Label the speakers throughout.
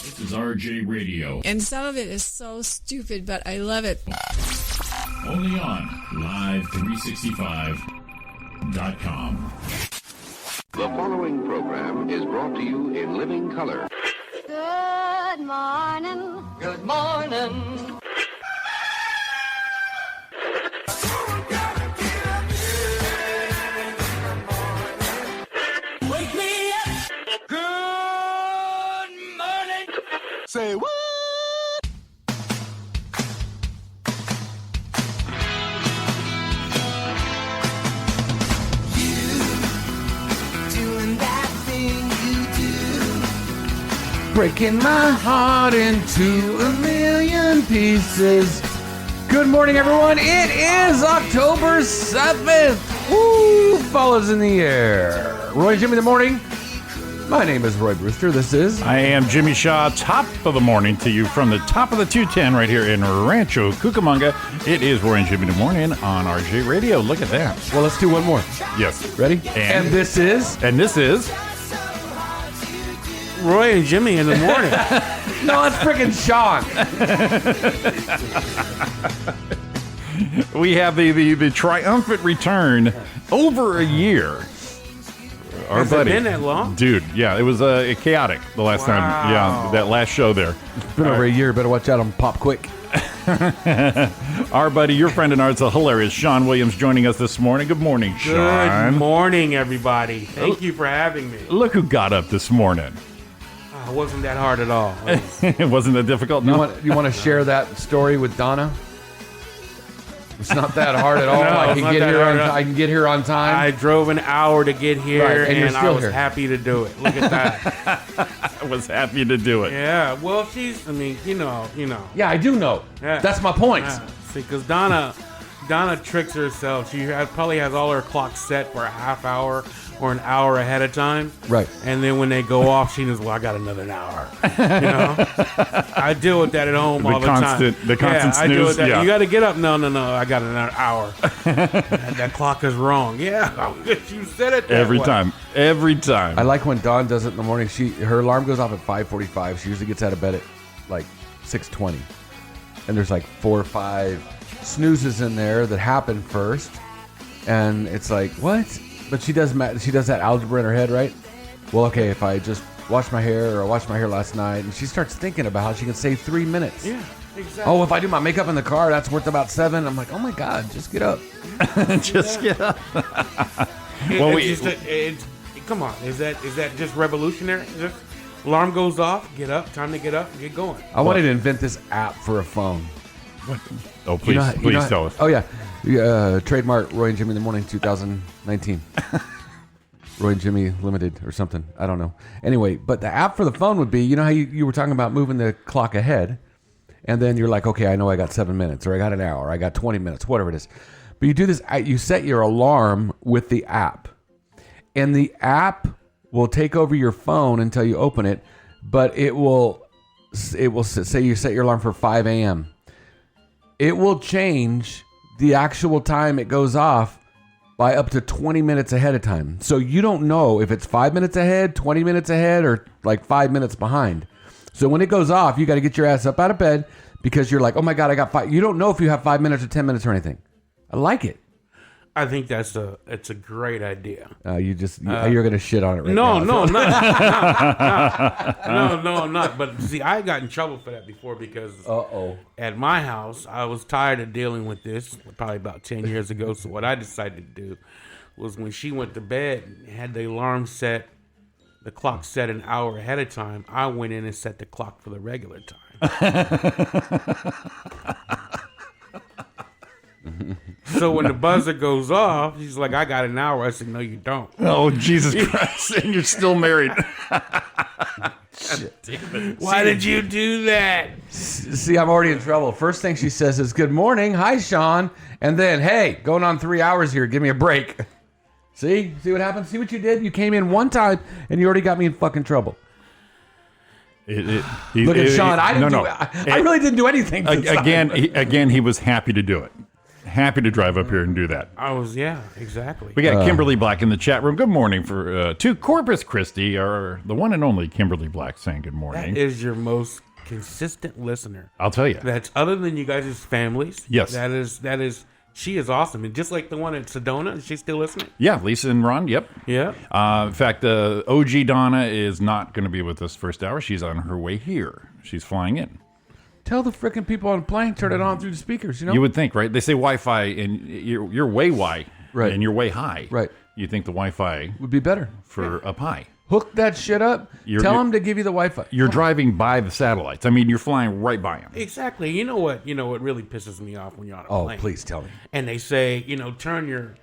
Speaker 1: This is RJ Radio.
Speaker 2: And some of it is so stupid, but I love it.
Speaker 1: Only on Live365.com.
Speaker 3: The following program is brought to you in living color.
Speaker 4: Good morning.
Speaker 5: Good morning.
Speaker 6: Wake me up. Good morning.
Speaker 5: Say what?
Speaker 7: Breaking my heart into a million pieces. Good morning, everyone. It is October 7th. Woo! Fall is in the air. Roy and Jimmy in the morning. My name is Roy Brewster. This is...
Speaker 8: I am Jimmy Shaw. Top of the morning to you from the top of the 210 right here in Rancho Cucamonga. It is Roy and Jimmy in the morning on RJ Radio. Look at that.
Speaker 7: Well, let's do one more.
Speaker 8: Yes.
Speaker 7: Ready? And this is...
Speaker 8: And this is...
Speaker 9: Roy and Jimmy in the morning.
Speaker 7: No, it's freaking Sean.
Speaker 8: We have the triumphant return over a year. Our
Speaker 9: Has
Speaker 8: buddy.
Speaker 9: it been that long?
Speaker 8: Dude, yeah, it was chaotic the last time. Yeah, that last show there.
Speaker 7: It's been over a year. Better watch out on Pop Quick.
Speaker 8: Our buddy, your friend and ours, the hilarious Sean Williams, joining us this morning. Good morning, Sean.
Speaker 9: Good morning, everybody. Thank you for having me.
Speaker 8: Look who got up this morning.
Speaker 9: It wasn't that hard at all.
Speaker 8: It wasn't that difficult. No?
Speaker 7: You want to share that story with Donna? It's not that hard at all.
Speaker 9: No,
Speaker 7: I
Speaker 9: it's not that hard at all.
Speaker 7: I can get here on time.
Speaker 9: I drove an hour to get here,
Speaker 7: Right, and you're
Speaker 9: and I
Speaker 7: still
Speaker 9: was
Speaker 7: here.
Speaker 9: happy to do it. Look at that.
Speaker 8: I was happy to do it.
Speaker 9: Yeah, well, she's, I mean, you know.
Speaker 7: Yeah, I do know.
Speaker 9: Yeah.
Speaker 7: That's my point.
Speaker 9: Yeah. See, because Donna tricks herself. She probably has all her clocks set for a half hour or an hour ahead of time.
Speaker 7: Right.
Speaker 9: And then when they go off, she knows, well, I got another hour. You know? I deal with that at home all the time.
Speaker 8: The constant
Speaker 9: I deal
Speaker 8: snooze.
Speaker 9: with that.
Speaker 8: Yeah.
Speaker 9: You got to get up. No, I got another hour. that clock is wrong. Yeah, you said it that
Speaker 8: Every
Speaker 9: way.
Speaker 8: time. Every time.
Speaker 7: I like when Dawn does it in the morning. Her alarm goes off at 5:45. She usually gets out of bed at like 6:20. And there's like 4 or 5 snoozes in there that happen first. And it's like, what? But she does that algebra in her head, right? Well, okay, if I just wash my hair, or I washed my hair last night, and she starts thinking about how she can save 3 minutes.
Speaker 9: Yeah, exactly.
Speaker 7: Oh, if I do my makeup in the car, that's worth about 7. I'm like, oh my God, just get up.
Speaker 8: Just get up.
Speaker 9: Come on, is that just revolutionary? Just alarm goes off, get up, time to get up, and get going.
Speaker 7: I wanted to invent this app for a phone.
Speaker 8: What? Oh, please, please tell us.
Speaker 7: Oh, yeah. Trademark Roy and Jimmy in the morning 2019. Roy and Jimmy Limited or something. I don't know. Anyway, but the app for the phone would be, you know how you were talking about moving the clock ahead, and then you're like, okay, I know I got 7 minutes, or I got an hour, or I got 20 minutes, whatever it is. But you do this, you set your alarm with the app, and the app will take over your phone until you open it, but it will say you set your alarm for 5 a.m. It will change the actual time it goes off by up to 20 minutes ahead of time. So you don't know if it's 5 minutes ahead, 20 minutes ahead, or like 5 minutes behind. So when it goes off, you got to get your ass up out of bed because you're like, oh my God, I got 5. You don't know if you have 5 minutes or 10 minutes or anything. I like it.
Speaker 9: I think it's a great idea.
Speaker 7: You're going to shit on it right
Speaker 9: No,
Speaker 7: now.
Speaker 9: I'm not. But see, I got in trouble for that before because at my house, I was tired of dealing with this probably about 10 years ago. So what I decided to do was when she went to bed, had the alarm set, the clock set an hour ahead of time, I went in and set the clock for the regular time. So when the buzzer goes off, she's like, I got an hour. I said, no, you don't.
Speaker 8: Oh, Jesus Christ. And you're still married.
Speaker 9: Why did you do that?
Speaker 7: See, I'm already in trouble. First thing she says is, good morning. Hi, Sean. And then, hey, going on 3 hours here. Give me a break. See what happened? See what you did? You came in one time and you already got me in fucking trouble.
Speaker 8: Look
Speaker 7: at Sean. I really didn't do anything.
Speaker 8: Again, he was happy to do it. Happy to drive up here and do that.
Speaker 9: Exactly.
Speaker 8: We got Kimberly Black in the chat room. Good morning to Corpus Christi, or the one and only Kimberly Black saying good morning.
Speaker 9: That is your most consistent listener.
Speaker 8: I'll tell you.
Speaker 9: That's other than you guys' families.
Speaker 8: Yes.
Speaker 9: That is. She is awesome. And just like the one at Sedona, is she still listening?
Speaker 8: Yeah, Lisa and Ron, yep.
Speaker 9: Yeah.
Speaker 8: In fact, OG Donna is not going to be with us first hour. She's on her way here. She's flying in.
Speaker 7: Tell the freaking people on the plane, turn it on through the speakers, you know?
Speaker 8: You would think, right? They say Wi-Fi, and you're way wide,
Speaker 7: right,
Speaker 8: and you're way high.
Speaker 7: Right.
Speaker 8: You think the Wi-Fi
Speaker 7: would be better
Speaker 8: for up high.
Speaker 7: Hook that shit up. Tell them to give you the Wi-Fi.
Speaker 8: You're driving by the satellites. I mean, you're flying right by them.
Speaker 9: Exactly. You know what really pisses me off when you're on a plane?
Speaker 7: Oh, please tell me.
Speaker 9: And they say, turn your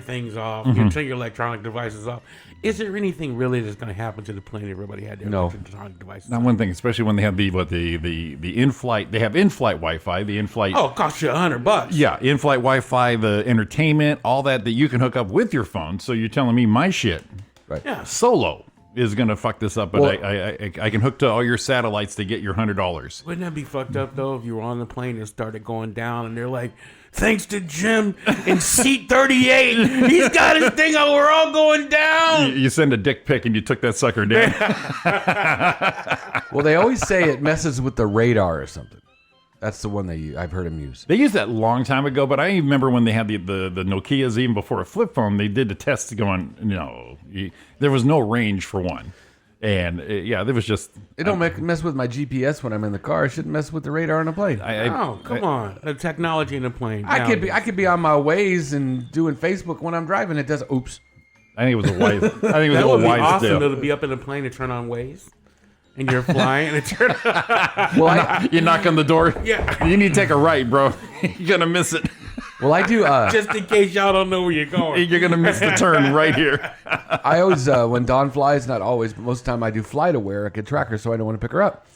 Speaker 9: things off, turn your electronic devices off. Is there anything really that's going to happen to the plane if everybody had their electronic devices?
Speaker 8: Not one thing, especially when they have the in-flight. They have in-flight Wi-Fi. The in-flight.
Speaker 9: Oh, it costs you $100.
Speaker 8: Yeah, in-flight Wi-Fi, the entertainment, all that you can hook up with your phone. So you're telling me my shit,
Speaker 7: right?
Speaker 8: Yeah, solo is going to fuck this up, but I can hook to all your satellites to get your $100.
Speaker 9: Wouldn't that be fucked up though if you were on the plane and started going down and they're like, thanks to Jim in seat 38, he's got his thing on, we're all going down.
Speaker 8: You send a dick pic and you took that sucker down.
Speaker 7: Well, they always say it messes with the radar or something. That's the one I've heard them use.
Speaker 8: They used that a long time ago, but I remember when they had the Nokias, even before a flip phone, they did the test going, there was no range for one. And there was just...
Speaker 7: It don't mess with my GPS when I'm in the car. It shouldn't mess with the radar on the plane.
Speaker 9: Come on. The technology in the plane.
Speaker 7: I could be on my Waze and doing Facebook when I'm driving. It does... Oops.
Speaker 8: I think it was a Waze. I think it was
Speaker 9: that
Speaker 8: a
Speaker 9: would be
Speaker 8: Waze
Speaker 9: awesome
Speaker 8: deal.
Speaker 9: to be up in the plane and turn on Waze. And you're flying and it turns.
Speaker 8: Well, you knock on the door.
Speaker 9: Yeah.
Speaker 8: You need to take a right, bro. You're gonna miss it.
Speaker 7: Well, I do.
Speaker 9: Just in case y'all don't know where you're going.
Speaker 8: You're gonna miss the turn right here.
Speaker 7: I always, when Dawn flies, not always, but most of the time I do fly to where I can track her, so I don't want to pick her up.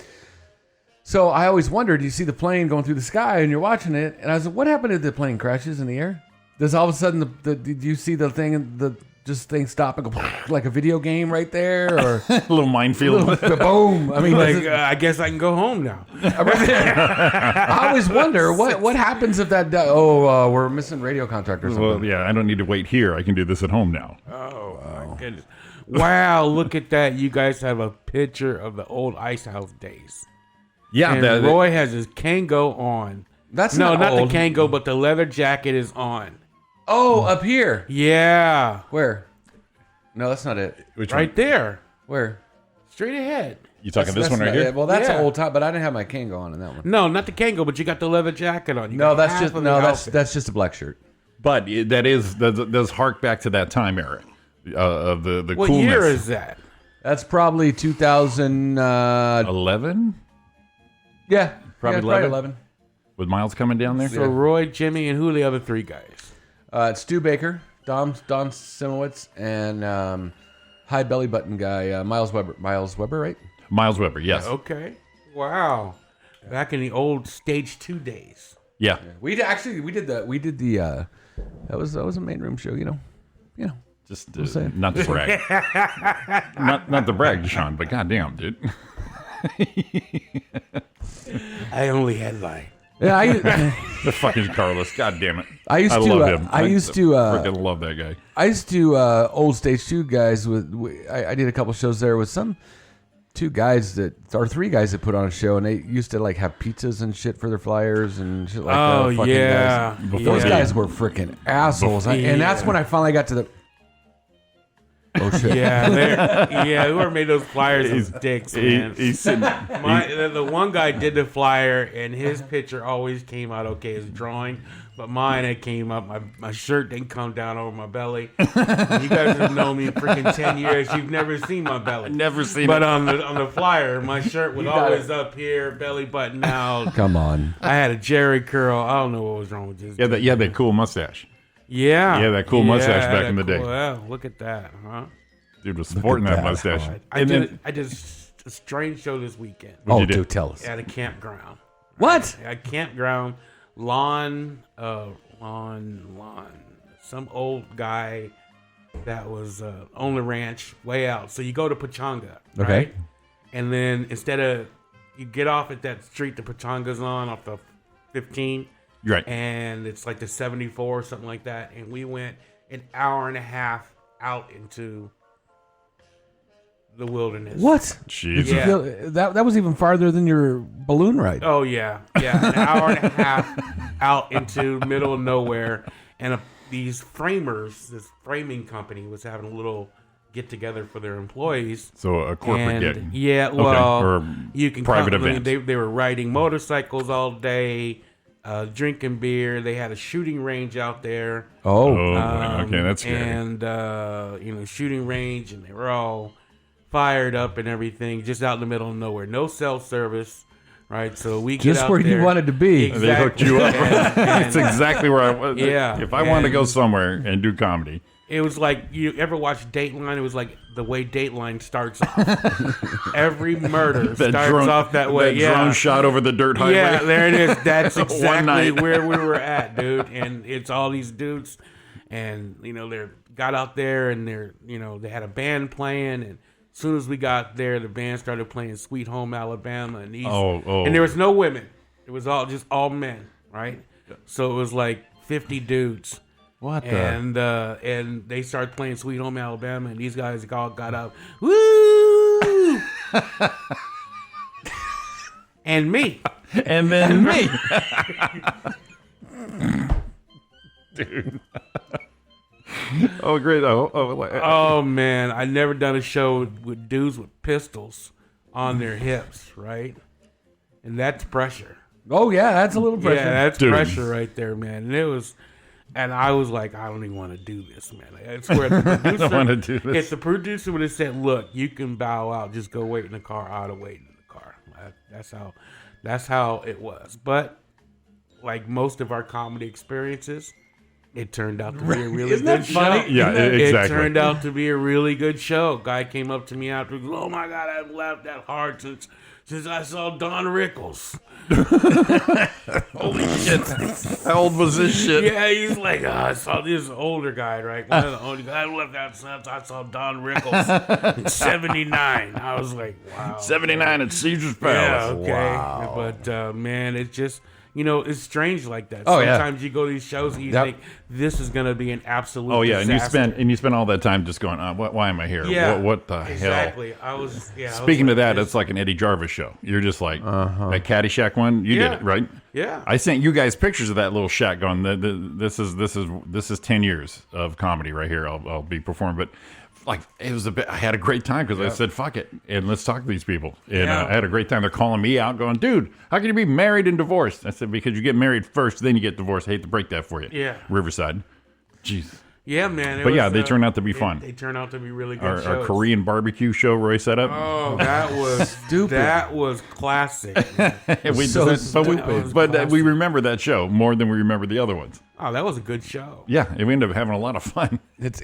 Speaker 7: So I always wondered, you see the plane going through the sky and you're watching it, and I was like, what happened if the plane crashes in the air? Does all of a sudden did you see the thing thing stop and go like a video game right there, or
Speaker 8: a little minefield?
Speaker 7: Boom! I mean,
Speaker 9: I guess I can go home now.
Speaker 7: I always wonder what happens if that. We're missing radio contract or something.
Speaker 8: Well, yeah, I don't need to wait here. I can do this at home now.
Speaker 9: Oh my goodness! Wow, look at that! You guys have a picture of the old Ice House days.
Speaker 8: Yeah,
Speaker 9: and Roy has his Kango on.
Speaker 7: That's
Speaker 9: not
Speaker 7: old.
Speaker 9: the Kango, but the leather jacket is on.
Speaker 7: Oh, up here.
Speaker 9: Yeah.
Speaker 7: Where? No, that's not it.
Speaker 8: Which
Speaker 9: right
Speaker 8: one?
Speaker 9: there.
Speaker 7: Where?
Speaker 9: Straight ahead.
Speaker 8: You talking this one right here?
Speaker 7: Yeah, well, that's an old time, but I didn't have my Kango on in that one.
Speaker 9: No, not the Kango, but you got the leather jacket on.
Speaker 7: That's just a black shirt.
Speaker 8: But that does hark back to that time era of the
Speaker 9: what
Speaker 8: coolness.
Speaker 9: What year is that?
Speaker 7: That's probably
Speaker 8: 2011.
Speaker 7: Yeah,
Speaker 8: probably
Speaker 7: 11.
Speaker 8: With Miles coming down there.
Speaker 9: So Roy, Jimmy, and who are the other three guys?
Speaker 7: It's Stu Baker, Don Simowitz, and high belly button guy Miles Weber. Miles Weber, right?
Speaker 8: Miles Weber, yes.
Speaker 9: Okay. Wow. Back in the old Stage 2 days.
Speaker 8: Yeah.
Speaker 7: We did the that was a main room show, you know.
Speaker 8: Just not to brag. not to brag, Deshaun, but goddamn, dude.
Speaker 9: I only headline.
Speaker 7: Yeah,
Speaker 8: the fucking Carlos. God damn it.
Speaker 7: I
Speaker 8: love him.
Speaker 7: I used to
Speaker 8: freaking love that guy.
Speaker 7: I used to old Stage 2 guys I did a couple shows there with some three guys that put on a show, and they used to like have pizzas and shit for their flyers and shit like that.
Speaker 9: Oh yeah.
Speaker 7: Guys. Those guys were freaking assholes. And that's when I finally got to the oh shit!
Speaker 9: Yeah, whoever made those flyers was dicks, man. The one guy did the flyer, and his picture always came out okay as drawing, but mine it came up. My shirt didn't come down over my belly. You guys have known me freaking 10 years. You've never seen my belly.
Speaker 8: Never seen
Speaker 9: but
Speaker 8: it.
Speaker 9: But on the flyer, my shirt was always up here, belly button out.
Speaker 7: Come on!
Speaker 9: I had a Jerry curl. I don't know what was wrong with this.
Speaker 8: Yeah, that cool mustache.
Speaker 9: Yeah,
Speaker 8: that cool mustache back in the day.
Speaker 9: Yeah, look at that, huh?
Speaker 8: Dude was sporting that mustache.
Speaker 9: I did a strange show this weekend.
Speaker 7: Oh, do tell us.
Speaker 9: At a campground.
Speaker 7: What?
Speaker 9: At a campground, lawn. Some old guy that was on the ranch way out. So you go to Pachanga, right?
Speaker 7: Okay.
Speaker 9: And then instead of you get off at that street the Pachanga's on off the 15,
Speaker 8: Right.
Speaker 9: And it's like the 74 or something like that. And we went an hour and a half out into the wilderness.
Speaker 7: What?
Speaker 8: Jeez.
Speaker 7: Did you
Speaker 9: Yeah.
Speaker 7: feel, that was even farther than your balloon ride.
Speaker 9: Oh, yeah. Yeah. An hour and a half out into the middle of nowhere. And these framers, this framing company was having a little get together for their employees.
Speaker 8: So a corporate
Speaker 9: And,
Speaker 8: gig.
Speaker 9: yeah, well,
Speaker 8: or
Speaker 9: you can
Speaker 8: private
Speaker 9: come, I mean,
Speaker 8: event.
Speaker 9: they were riding motorcycles all day, drinking beer. They had a shooting range out there.
Speaker 7: Oh.
Speaker 8: Okay, that's scary.
Speaker 9: And shooting range, and they were all fired up and everything, just out in the middle of nowhere. No cell service, right? So we get
Speaker 7: Just
Speaker 9: out
Speaker 7: where
Speaker 9: there.
Speaker 7: you wanted to be.
Speaker 9: Exactly.
Speaker 8: They hooked you up.
Speaker 9: And-
Speaker 8: That's exactly where I was.
Speaker 9: Yeah,
Speaker 8: If I wanted to go
Speaker 9: and-
Speaker 8: somewhere and do comedy,
Speaker 9: It was like, you ever watch Dateline? It was like the way Dateline starts off. Every murder starts off that way.
Speaker 8: That drone shot over the dirt highway.
Speaker 9: Yeah, there it is. That's
Speaker 8: One
Speaker 9: exactly
Speaker 8: night.
Speaker 9: where we were at, dude. And it's all these dudes, and they got out there, and they had a band playing, and as soon as we got there, the band started playing "Sweet Home Alabama," and and there was no women. It was all men, right? So it was like 50 dudes.
Speaker 7: What the?
Speaker 9: And they started playing "Sweet Home Alabama," and these guys all got up, woo, and me.
Speaker 8: And then me. Dude. Oh, great.
Speaker 9: Oh man, I never done a show with dudes with pistols on their hips, right? And that's pressure.
Speaker 7: Oh, yeah, that's a little pressure.
Speaker 9: Yeah, that's
Speaker 8: Dude.
Speaker 9: pressure right there, man. And I was like, I don't even want to do this, man. I swear, the producer,
Speaker 8: don't wanna do this.
Speaker 9: If the producer would have said, "Look, you can bow out, just go wait in the car," I'd have waited in the car. That's how it was. But like most of our comedy experiences, it turned out to be a really
Speaker 7: Isn't that
Speaker 9: good
Speaker 7: funny?
Speaker 9: show.
Speaker 8: Yeah,
Speaker 9: It
Speaker 8: exactly.
Speaker 9: turned out to be a really good show. Guy came up to me after, "Oh my God, I haven't laughed that hard since I saw Don Rickles."
Speaker 8: Holy shit. How old was this shit?
Speaker 9: Yeah, he's like, I saw this older guy, right? One of the older guys. I left that since I saw Don Rickles in '79. I was like, wow.
Speaker 8: 79 at Caesar's
Speaker 9: Yeah,
Speaker 8: Palace.
Speaker 9: okay.
Speaker 8: Wow.
Speaker 9: But man, it's just, it's strange like that.
Speaker 7: Oh, yeah.
Speaker 9: Sometimes you go to these shows and you
Speaker 7: Yep.
Speaker 9: think this is going to be an absolute
Speaker 8: Oh, yeah.
Speaker 9: disaster.
Speaker 8: And you spend all that time just going, why am I here?
Speaker 9: Yeah,
Speaker 8: What the hell?
Speaker 9: exactly.
Speaker 8: Speaking of that, it's like an Eddie Jarvis show. You're just like, that Caddyshack one, you did
Speaker 9: Yeah.
Speaker 8: it, right?
Speaker 9: Yeah.
Speaker 8: I sent you guys pictures of that little shack going, this is 10 years of comedy right here. I'll be performing. But like, it was I had a great time because I said, fuck it. And let's talk to these people. And
Speaker 9: Yeah.
Speaker 8: I had a great time. They're calling me out going, dude, how can you be married and divorced? I said, because you get married first, then you get divorced. I hate to break that for you.
Speaker 9: Yeah.
Speaker 8: Riverside. Jeez.
Speaker 9: Yeah, man.
Speaker 8: But yeah, they turned out to be fun.
Speaker 9: They turned out to be really good
Speaker 8: Our
Speaker 9: shows.
Speaker 8: Korean barbecue show Roy set up.
Speaker 9: Oh, that was
Speaker 7: Stupid.
Speaker 9: That was classic.
Speaker 8: We
Speaker 7: so
Speaker 8: just- but we-
Speaker 7: stupid.
Speaker 8: but we remember that show more than we remember the other ones.
Speaker 9: Oh, that was a good show.
Speaker 8: Yeah, and we ended up having a lot of fun.
Speaker 7: It's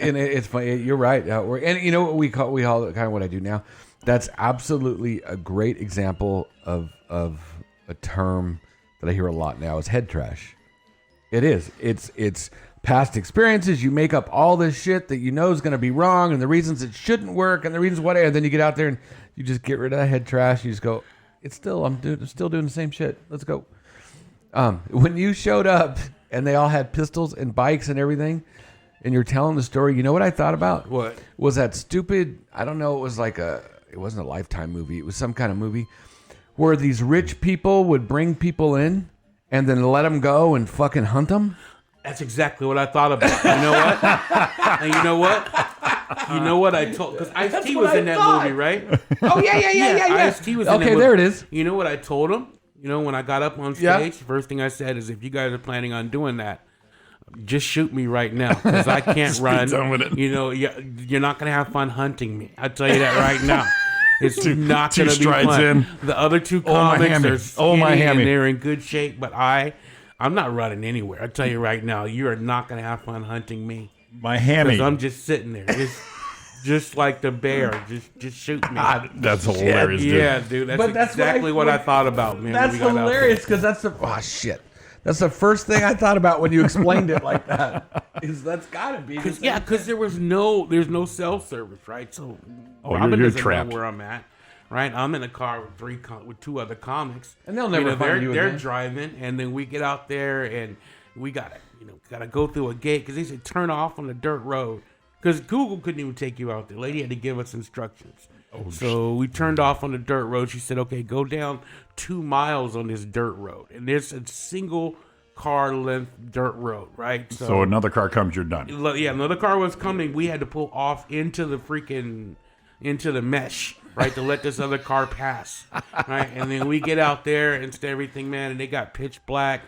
Speaker 7: funny. You're right. And you know what we call it, kind of what I do now. That's absolutely a great example of a term that I hear a lot now is head trash. It is. It's past experiences. You make up all this shit that you know is going to be wrong, and the reasons it shouldn't work, and the reasons why. And then you get out there and you just get rid of that head trash. You just go, I'm still doing the same shit. Let's go. When you showed up and they all had pistols and bikes and everything, and you're telling the story, you know what I thought about?
Speaker 9: What?
Speaker 7: Was that stupid? I don't know. It wasn't a Lifetime movie. It was some kind of movie where these rich people would bring people in and then let them go and fucking hunt them.
Speaker 9: That's exactly what I thought about. You know what? And you know what? You know what I told? Because Ice-T was in that movie, right?
Speaker 7: Oh, yeah.
Speaker 9: Ice-T was in that
Speaker 7: Okay,
Speaker 9: movie.
Speaker 7: there it is.
Speaker 9: You know what I told him? When I got up on stage,
Speaker 7: Yeah.
Speaker 9: the first thing I said is, if you guys are planning on doing that, just shoot me right now because I can't run.
Speaker 8: done with it.
Speaker 9: You're not going to have fun hunting me. I'll tell you that right now. It's not
Speaker 8: two
Speaker 9: going to be
Speaker 8: strides
Speaker 9: fun.
Speaker 8: in.
Speaker 9: The other two
Speaker 8: Oh, my
Speaker 9: comics
Speaker 8: hammy.
Speaker 9: are
Speaker 8: Oh,
Speaker 9: skinny
Speaker 8: my hammy.
Speaker 9: and they're in good shape, but I'm not running anywhere. I'll tell you right now, you are not going to have fun hunting me.
Speaker 8: My hammy.
Speaker 9: Because I'm just sitting there, just like the bear. Just shoot me.
Speaker 8: That's hilarious, dude.
Speaker 9: Yeah, dude. That's
Speaker 7: But that's
Speaker 9: exactly what I thought about, man.
Speaker 7: That's
Speaker 9: when we got out there.
Speaker 7: hilarious because shit. That's the first thing I thought about when you explained it like that. That's gotta be. the same
Speaker 9: Because there's no cell service, right? So
Speaker 8: Oh,
Speaker 9: Robin
Speaker 8: you're
Speaker 9: doesn't
Speaker 8: trapped.
Speaker 9: know where I'm at. right? I'm in a car with two other comics,
Speaker 7: and they'll never find you
Speaker 9: They're
Speaker 7: again.
Speaker 9: driving, and then we get out there, and we gotta go through a gate because they said turn off on the dirt road because Google couldn't even take you out there. Lady had to give us instructions. So we turned off on the dirt road. She said, "Okay, go down 2 miles on this dirt road, and there's a single car length dirt road, right?"
Speaker 8: So another car comes, you're done.
Speaker 9: Yeah, another car was coming. We had to pull off into the mesh, right, to let this other car pass, right? And then we get out there and everything, man, and they got pitch black,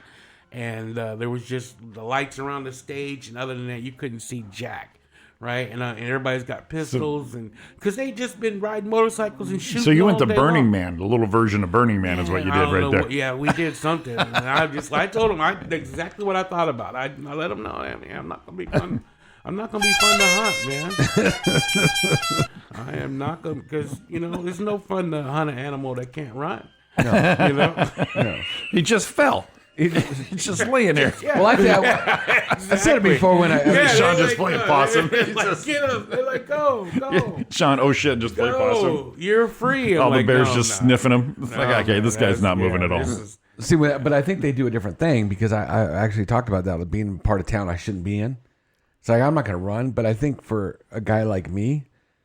Speaker 9: and there was just the lights around the stage, and other than that, you couldn't see jack. Right, and everybody's got pistols, and because they just been riding motorcycles and shooting.
Speaker 8: So you went to
Speaker 9: all day
Speaker 8: Burning
Speaker 9: long.
Speaker 8: Man, the little version of Burning Man is what you
Speaker 9: I
Speaker 8: did
Speaker 9: don't
Speaker 8: right
Speaker 9: know
Speaker 8: there.
Speaker 9: yeah, we did something. And I told them exactly what I thought about. I let them know. I mean, I'm not gonna be fun. I'm not gonna be fun to hunt, man. I am not gonna, because there's no fun to hunt an animal that can't run. No.
Speaker 7: No.
Speaker 8: He just fell. He's just laying there.
Speaker 7: Well, I said it before when
Speaker 8: Sean just playing possum.
Speaker 9: They're like, get up. They're like, go.
Speaker 8: Sean, oh shit, just play possum.
Speaker 9: You're free. I'm
Speaker 8: All the
Speaker 9: like,
Speaker 8: bears
Speaker 9: no,
Speaker 8: just
Speaker 9: no.
Speaker 8: sniffing him. It's like, okay,
Speaker 9: man,
Speaker 8: this guy's not moving at all.
Speaker 7: See, but I think they do a different thing because I actually talked about that with being part of town I shouldn't be in. It's like I'm not going to run, but I think for a guy like me,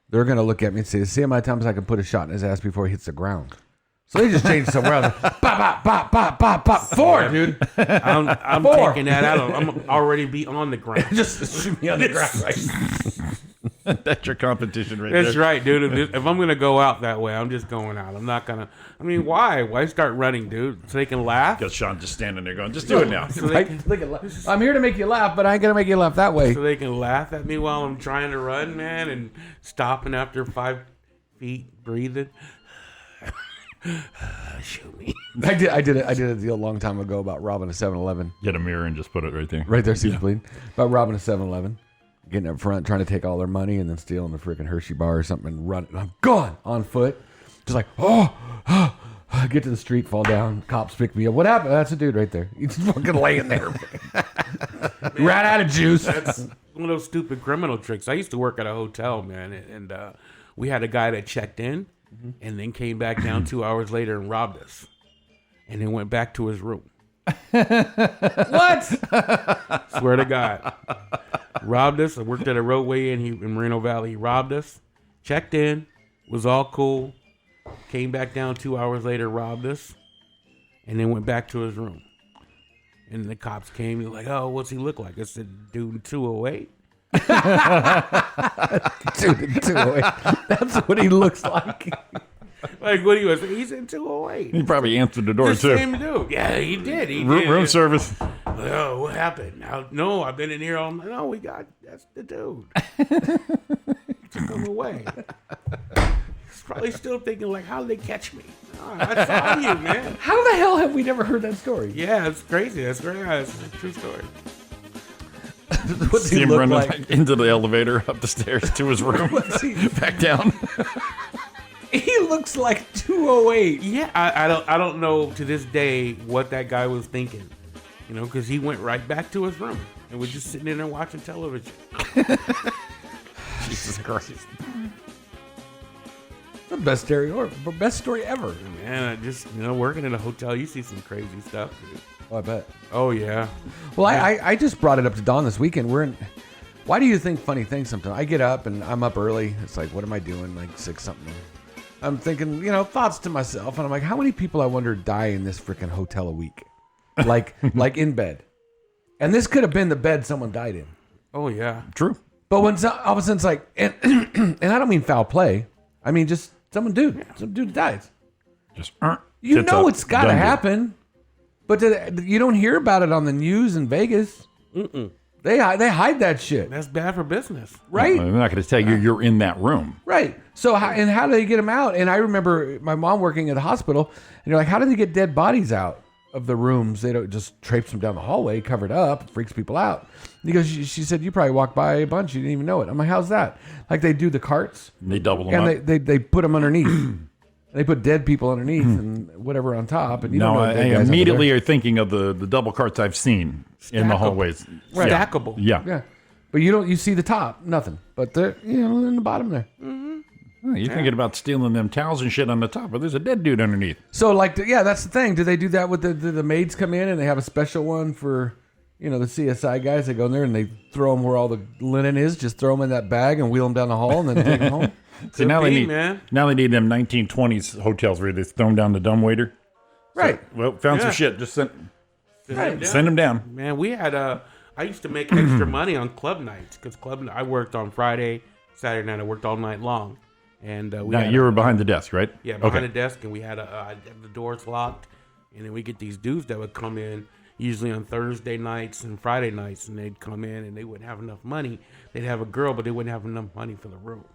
Speaker 7: they're going to look at me and say, "See how many times I can put a shot in his ass before he hits the ground." So they just changed somewhere else. Bop, bop, bop, bop, bop, bop. 4, dude.
Speaker 9: I'm
Speaker 7: 4.
Speaker 9: taking that out. I'm already be on the ground.
Speaker 7: Just shoot me on the ground. Right?
Speaker 8: That's your competition right
Speaker 9: That's
Speaker 8: there.
Speaker 9: right, dude. If I'm gonna go out that way, I'm just going out. I'm not gonna. I mean, why? Why start running, dude? So they can laugh.
Speaker 8: Got Sean just standing there going, just do it now.
Speaker 9: So they,
Speaker 7: Right?
Speaker 9: can,
Speaker 7: Look at, I'm here to make you laugh, but I ain't gonna make you laugh that way.
Speaker 9: so they can laugh at me while I'm trying to run, man, and stopping after 5 feet, breathing. Shoot me.
Speaker 7: I did a deal a long time ago about robbing a 7-Eleven.
Speaker 8: Get a mirror and just put it right there.
Speaker 7: Right there, see the bleeding. About robbing a 7-Eleven, getting up front, trying to take all their money, and then stealing the freaking Hershey bar or something, and running. I'm gone on foot, just like get to the street, fall down. Cops pick me up. What happened? That's a dude right there. He's fucking laying there. Ran out of juice.
Speaker 9: That's one of those stupid criminal tricks. I used to work at a hotel, man, and we had a guy that checked in and then came back down 2 hours later and robbed us, and then went back to his room.
Speaker 7: What?
Speaker 9: Swear to God, robbed us. I worked at a roadway in Moreno Valley. He robbed us, checked in, was all cool, came back down 2 hours later, robbed us, and then went back to his room. And the cops came and like, "Oh, what's he look like?" I said, "Dude, 208."
Speaker 7: Dude, 208. That's what he looks like.
Speaker 9: Like, what he was? He's in 208.
Speaker 8: He probably answered the door
Speaker 9: The
Speaker 8: too.
Speaker 9: same dude. Yeah, he did. He did.
Speaker 8: Room service.
Speaker 9: Oh, what happened? No, I've been in here all night. No, that's the dude. Took him away. He's probably still thinking, like, how did they catch me? Oh, I saw you, man.
Speaker 7: How the hell have we never heard that story?
Speaker 9: Yeah, it's crazy. That's great. It's a true story.
Speaker 7: What's
Speaker 8: See
Speaker 7: he
Speaker 8: him
Speaker 7: look
Speaker 8: running
Speaker 7: like?
Speaker 8: back into the elevator, up the stairs to his room, back down.
Speaker 7: He looks like 208.
Speaker 9: Yeah, I don't know to this day what that guy was thinking, because he went right back to his room and was just sitting in there watching television.
Speaker 8: Jesus Christ.
Speaker 7: The best story ever.
Speaker 9: Man, I just, working in a hotel, you see some crazy stuff, dude.
Speaker 7: Oh, I bet.
Speaker 9: Oh, yeah.
Speaker 7: Well, I just brought it up to Dawn this weekend. Why do you think funny things sometimes? I get up and I'm up early. It's like, what am I doing? Like 6 something. I'm thinking, thoughts to myself. And I'm like, how many people I wonder die in this freaking hotel a week? Like in bed. And this could have been the bed someone died in.
Speaker 9: Oh, yeah.
Speaker 8: True.
Speaker 7: But when all of a sudden it's like, and I don't mean foul play. I mean just some dude dies.
Speaker 8: Just
Speaker 7: It's got to happen. But you don't hear about it on the news in Vegas.
Speaker 9: Mm-mm.
Speaker 7: They hide that shit.
Speaker 9: That's bad for business.
Speaker 7: Right?
Speaker 8: I'm not going to tell you you're in that room.
Speaker 7: Right. So how do they get them out? And I remember my mom working at the hospital, and you're like, how do they get dead bodies out of the rooms? They don't just traipse them down the hallway, covered up, freaks people out. Because she said, you probably walked by a bunch, you didn't even know it. I'm like, how's that? Like they do the carts.
Speaker 8: And they double them
Speaker 7: and
Speaker 8: up.
Speaker 7: they put them underneath. They put dead people underneath and whatever on top. And you don't know
Speaker 8: I
Speaker 7: dead guys under
Speaker 8: immediately
Speaker 7: there.
Speaker 8: are thinking of the double carts I've seen in the hallways.
Speaker 7: Right.
Speaker 9: Stackable.
Speaker 8: Yeah.
Speaker 7: Yeah. But you see the top, nothing. But they're in the bottom there.
Speaker 9: Mm-hmm.
Speaker 8: Oh, you're thinking about stealing them towels and shit on the top, but there's a dead dude underneath.
Speaker 7: So, like, that's the thing. Do they do that with the maids come in and they have a special one for, the CSI guys? They go in there and they throw them where all the linen is, just throw them in that bag and wheel them down the hall and then take them home?
Speaker 8: See, now they need them 1920s hotels where they throw them down the dumbwaiter.
Speaker 7: Right.
Speaker 8: So, well, found some shit. Just send them down.
Speaker 9: Man, we had I used to make extra money on club nights because I worked on Friday, Saturday night. I worked all night long, and
Speaker 8: you were behind the desk, right?
Speaker 9: Yeah, behind the desk, and we had the doors locked, and then we get these dudes that would come in usually on Thursday nights and Friday nights, and they'd come in and they wouldn't have enough money. They'd have a girl, but they wouldn't have enough money for the room.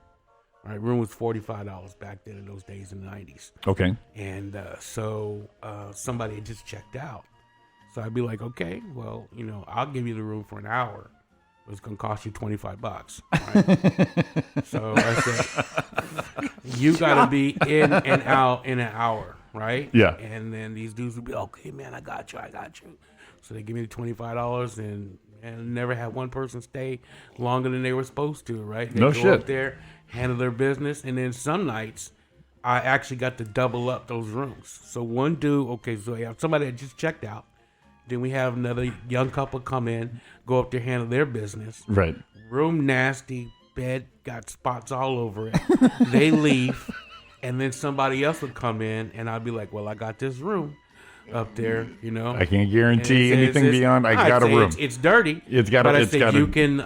Speaker 9: All right, room was $45 back then in those days in the 90s.
Speaker 8: Okay.
Speaker 9: And so somebody had just checked out. So I'd be like, okay, well, I'll give you the room for an hour. It's going to cost you $25. Right? So I said, you got to be in and out in an hour, right?
Speaker 8: Yeah.
Speaker 9: And then these dudes would be, okay, man, I got you. So they give me the $25 and never had one person stay longer than they were supposed to, right? They go up there, handle their business, and then some nights I actually got to double up those rooms. So one dude, so you have somebody that just checked out. Then we have another young couple come in, go up there, handle their business.
Speaker 8: Right.
Speaker 9: Room nasty, bed got spots all over it. They leave, and then somebody else would come in, and I'd be like, well, I got this room up there,
Speaker 8: I can't guarantee anything beyond. I got a room.
Speaker 9: It's dirty.
Speaker 8: It's got.
Speaker 9: You can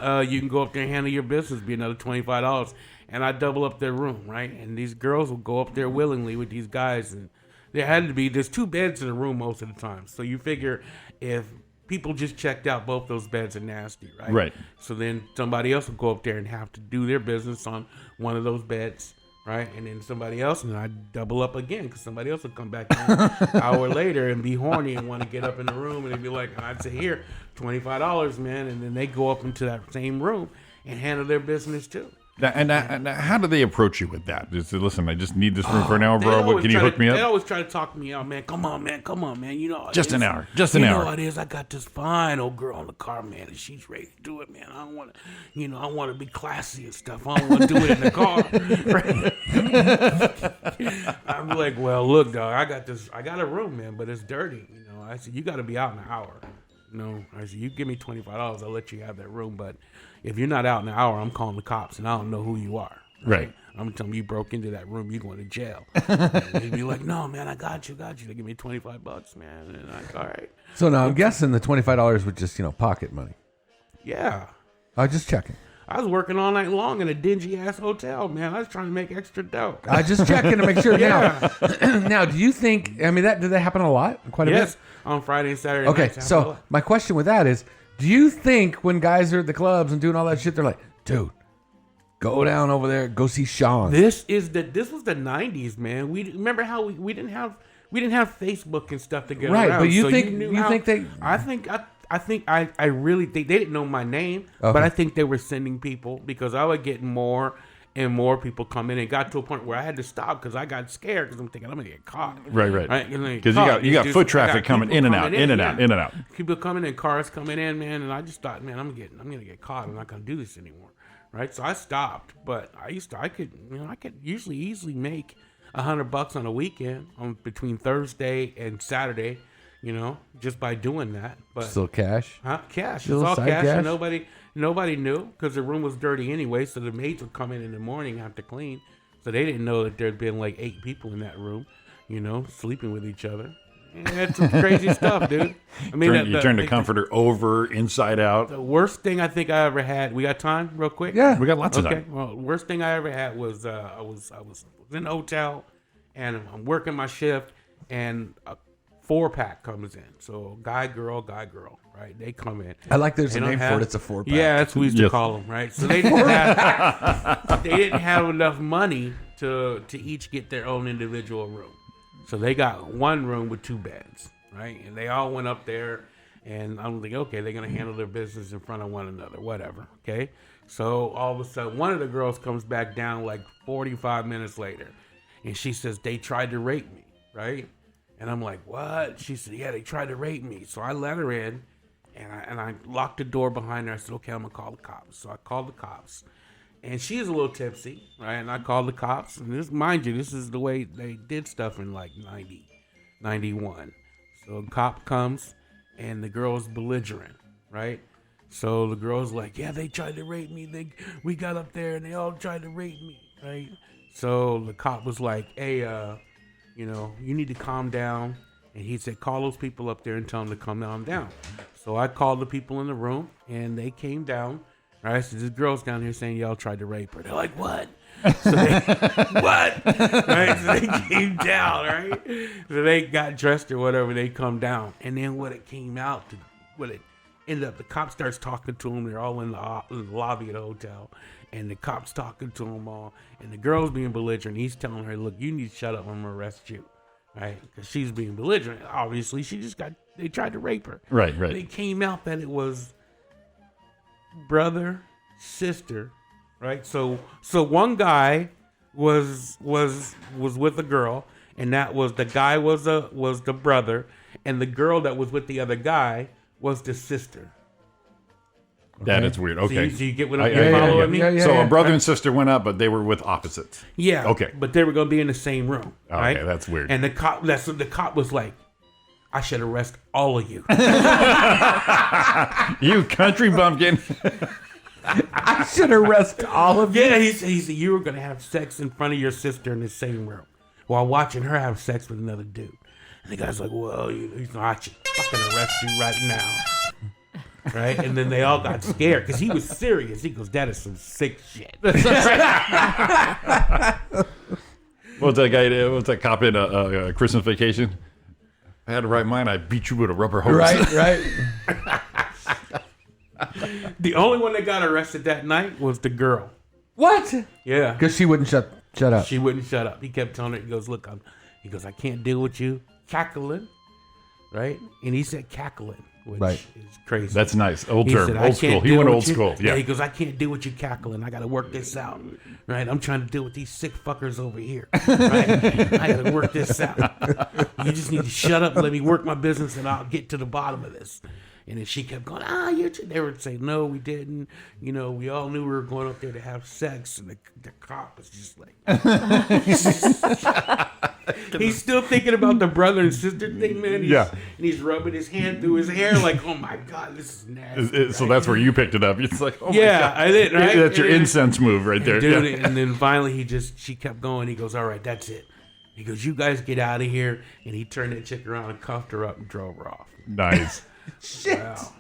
Speaker 9: go up there and handle your business. Be another $25, and I double up their room, right? And these girls will go up there willingly with these guys, and there's 2 beds in the room most of the time. So you figure if people just checked out, both those beds are nasty, right?
Speaker 8: Right.
Speaker 9: So then somebody else will go up there and have to do their business on one of those beds. Right, and then somebody else, and I double up again because somebody else will come back an hour later and be horny and want to get up in the room, and they'd be like, I'd say, here, $25, man, and then they go up into that same room and handle their business too.
Speaker 8: And how do they approach you with that? Just listen, I just need this room for an hour, bro. Can you hook me up?
Speaker 9: They always try to talk me out, man. Come on, man.
Speaker 8: Just an hour. Just an hour.
Speaker 9: You know what it is? I got this fine old girl in the car, man, and she's ready to do it, man. I don't want to, I want to be classy and stuff. I don't want to do it in the car. I'm like, well, look, dog, I got a room, man, but it's dirty. I said, you got to be out in an hour. I said, you give me $25, I'll let you have that room, but if you're not out in an hour, I'm calling the cops, and I don't know who you are.
Speaker 8: Right.
Speaker 9: I'm telling you broke into that room, you're going to jail. And he'd be like, no, man, I got you. They give me $25, man. And I'm like, all right.
Speaker 7: So now I'm guessing the $25 was just, pocket money.
Speaker 9: Yeah.
Speaker 7: I was just checking.
Speaker 9: I was working all night long in a dingy-ass hotel, man. I was trying to make extra dough.
Speaker 7: I just checking to make sure.
Speaker 9: Yeah.
Speaker 7: Now, do you think, did that happen a lot? Quite a bit?
Speaker 9: On Friday and Saturday
Speaker 7: Okay,
Speaker 9: nights.
Speaker 7: so my question with that is, do you think when guys are at the clubs and doing all that shit, they're like, dude, go down over there, go see Sean.
Speaker 9: This was the 90s, man. We remember how we didn't have Facebook and stuff to get around.
Speaker 7: Right, but you
Speaker 9: so
Speaker 7: think they?
Speaker 9: I think I really think they didn't know my name, but I think they were sending people because I would get more and more people come in. It got to a point where I had to stop because I got scared because I'm thinking I'm gonna get caught.
Speaker 8: Right. Because you got foot traffic coming in and out.
Speaker 9: People coming in, cars coming in, man, and I just thought, man, I'm gonna get caught. I'm not gonna do this anymore. Right, so I stopped, but I could usually easily make $100 on a weekend between Thursday and Saturday, just by doing that. But
Speaker 7: still cash?
Speaker 9: Cash.
Speaker 7: Still
Speaker 9: It's all cash,
Speaker 7: cash?
Speaker 9: and nobody knew because the room was dirty anyway. So the maids would come in the morning, have to clean. So they didn't know that there'd been like 8 people in that room, sleeping with each other. That's some crazy stuff, dude. I mean,
Speaker 8: you turned the comforter over, inside out.
Speaker 9: The worst thing I think I ever had. We got time, real quick.
Speaker 7: Yeah,
Speaker 8: we got lots of time.
Speaker 9: Okay. Well, worst thing I ever had was I was in a hotel, and I'm working my shift, and a 4-pack comes in. So guy, girl, right? They come in.
Speaker 7: I like there's a name for it. It's a 4-pack.
Speaker 9: Yeah, that's what we used to call them, right? So they didn't have enough money to each get their own individual room. So they got one room with 2 beds, right? And they all went up there, and I'm like, okay, they're going to handle their business in front of one another, whatever, okay? So all of a sudden, one of the girls comes back down like 45 minutes later, and she says, they tried to rape me, right? And I'm like, what? She said, yeah, they tried to rape me. So I let her in, and I locked the door behind her. I said, okay, I'm going to call the cops. So I called the cops, And she's a little tipsy, right? And I called the cops. And this, mind you, this is the way they did stuff in like 90, 91. So a cop comes, and the girl's belligerent, right? So the girl's like, yeah, they tried to rape me. We got up there, and they all tried to rape me, right? So the cop was like, hey, you know, you need to calm down. And he said, call those people up there and tell them to calm down. So I called the people in the room, and they came down. Right, so this girl's down here saying y'all tried to rape her. They're like, what? So they, what? Right, so they came down, right? So they got dressed or whatever. They come down, and then what it came out to, what it ended up, the cop starts talking to them. They're all in the lobby of the hotel, and the cop's talking to them all, and the girl's being belligerent. He's telling her, look, you need to shut up. I'm gonna arrest you, right? Because she's being belligerent. Obviously, they tried to rape her.
Speaker 8: Right.
Speaker 9: They came out that it was brother, sister, right? So one guy was with a girl, and that was the guy was the brother, and the girl that was with the other guy was the sister.
Speaker 8: That is weird. Okay,
Speaker 9: so you get what I'm following me?
Speaker 7: Yeah,
Speaker 8: so a brother and sister went up, but they were with opposites.
Speaker 9: Yeah.
Speaker 8: Okay.
Speaker 9: But they were going to be in the same room. Right?
Speaker 8: Okay, that's weird.
Speaker 9: And the cop was like, I should arrest all of you.
Speaker 8: You country bumpkin.
Speaker 7: I should arrest all of you.
Speaker 9: Yeah, he said you were going to have sex in front of your sister in the same room while watching her have sex with another dude. And the guy's like, well, he's like, I should fucking arrest you right now. Right? And then they all got scared because he was serious. He goes, that is some sick shit.
Speaker 8: What's that guy? What's that cop in a Christmas Vacation? I had the right mind. I beat you with a rubber hose.
Speaker 7: Right.
Speaker 9: The only one that got arrested that night was the girl.
Speaker 7: What?
Speaker 9: Yeah.
Speaker 7: Because she wouldn't shut up.
Speaker 9: She wouldn't shut up. He kept telling her, he goes, look, I can't deal with you cackling. Right? And he said cackling, which is crazy.
Speaker 8: That's nice. Old
Speaker 9: He
Speaker 8: term.
Speaker 9: said,
Speaker 8: Old school. He went old school. Yeah.
Speaker 9: He goes, I can't deal with you cackling. I got to work this out. Right? I'm trying to deal with these sick fuckers over here. Right? I got to work this out. You just need to shut up and let me work my business, and I'll get to the bottom of this. And then she kept going, they would say, no, we didn't. You know, we all knew we were going up there to have sex. And the cop was just like, he's still thinking about the brother and sister thing, man. And he's rubbing his hand through his hair like, oh my God, this is nasty.
Speaker 8: So that's where you picked it up. It's like, oh my God.
Speaker 9: I did, right?
Speaker 8: That's your incense move right there.
Speaker 9: Dude, and then finally she kept going. He goes, all right, that's it. He goes, you guys get out of here. And he turned that chick around and cuffed her up and drove her off.
Speaker 8: Nice.
Speaker 7: Shit.
Speaker 9: Wow.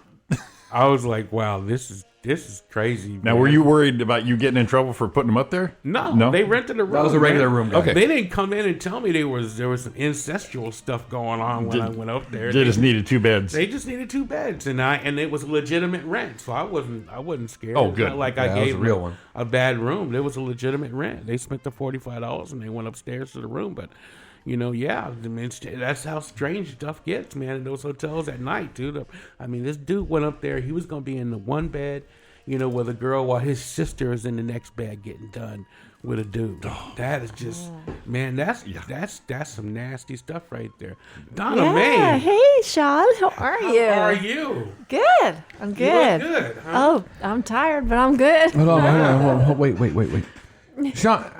Speaker 9: I was like, wow, this is crazy.
Speaker 8: Now,
Speaker 9: man.
Speaker 8: were you worried about you getting in trouble for putting them up there?
Speaker 9: No, they rented a room.
Speaker 7: That was a regular room guy.
Speaker 8: Okay.
Speaker 9: They didn't come in and tell me there was some incestual stuff going on when I went up there.
Speaker 8: They just needed 2 beds.
Speaker 9: They just needed 2 beds, and it was a legitimate rent, so I wasn't scared.
Speaker 8: Oh,
Speaker 9: It's
Speaker 8: good.
Speaker 9: not like
Speaker 7: Yeah,
Speaker 9: I
Speaker 7: that was
Speaker 9: gave
Speaker 7: a real
Speaker 9: them
Speaker 7: one.
Speaker 9: a bad room. There was a legitimate rent. They spent the $45 and they went upstairs to the room, but. You know, that's how strange stuff gets, man, in those hotels at night, dude. I mean, this dude went up there. He was going to be in the one bed, you know, with a girl while his sister is in the next bed getting done with a dude. That is just, man, that's some nasty stuff right there. Donna Mae.
Speaker 10: Hey, Sean. How are you?
Speaker 9: How are you?
Speaker 10: Good. I'm good.
Speaker 9: You look good. Huh?
Speaker 10: Oh, I'm tired, but I'm good.
Speaker 7: Hold on. Wait. Sean,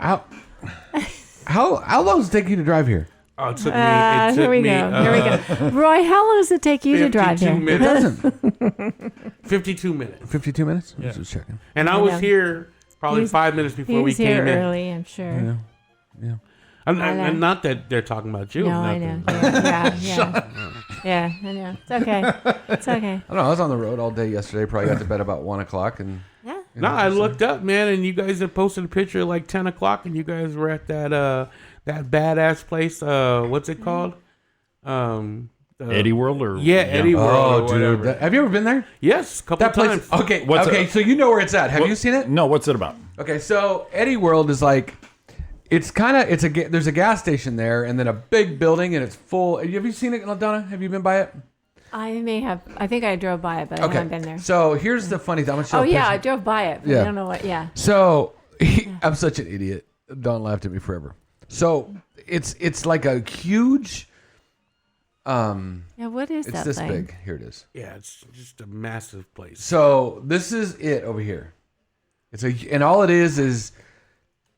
Speaker 7: how long does it take you to drive here?
Speaker 9: Oh, it took me.
Speaker 10: Here we go. Roy, how long does it take you to drive here?
Speaker 9: 52 minutes. 52 minutes.
Speaker 7: 52 minutes?
Speaker 9: Yeah.
Speaker 7: Just checking.
Speaker 9: And I was here probably 5 minutes before we
Speaker 10: He was here
Speaker 9: came in.
Speaker 10: early, I'm sure.
Speaker 7: Yeah.
Speaker 9: And not that they're talking about you.
Speaker 10: No, I know. Yeah. Yeah, I know. It's okay. It's okay.
Speaker 7: I don't know. I was on the road all day yesterday. Probably got to bed about 1 o'clock. And
Speaker 10: Yeah.
Speaker 9: No, I looked up, man, and you guys had posted a picture at like 10 o'clock, and you guys were at that badass place. What's it called?
Speaker 8: Eddie World or
Speaker 9: Eddie World.
Speaker 7: Oh, dude. Have you ever been there?
Speaker 9: Yes, a couple
Speaker 7: That
Speaker 9: times.
Speaker 7: place. Okay.
Speaker 8: What's
Speaker 7: okay.
Speaker 8: it-
Speaker 7: So you know where it's at. Have you seen it?
Speaker 8: No, what's it about?
Speaker 7: Okay. So Eddie World is like, there's a gas station there, and then a big building, and it's full. Have you seen it, Donna? Have you been by it?
Speaker 10: I may have. I think I drove by it, but I haven't been there.
Speaker 7: So here's the funny thing. I'm gonna show
Speaker 10: Oh,
Speaker 7: a
Speaker 10: yeah, I
Speaker 7: picture.
Speaker 10: drove by it. But
Speaker 7: Yeah.
Speaker 10: I don't know what. Yeah.
Speaker 7: So I'm such an idiot. Don laughed at me forever. So it's like a huge.
Speaker 10: Yeah, what is
Speaker 7: It's
Speaker 10: that
Speaker 7: this
Speaker 10: thing?
Speaker 7: big. Here it is.
Speaker 9: Yeah, it's just a massive place.
Speaker 7: So this is it over here. And all it is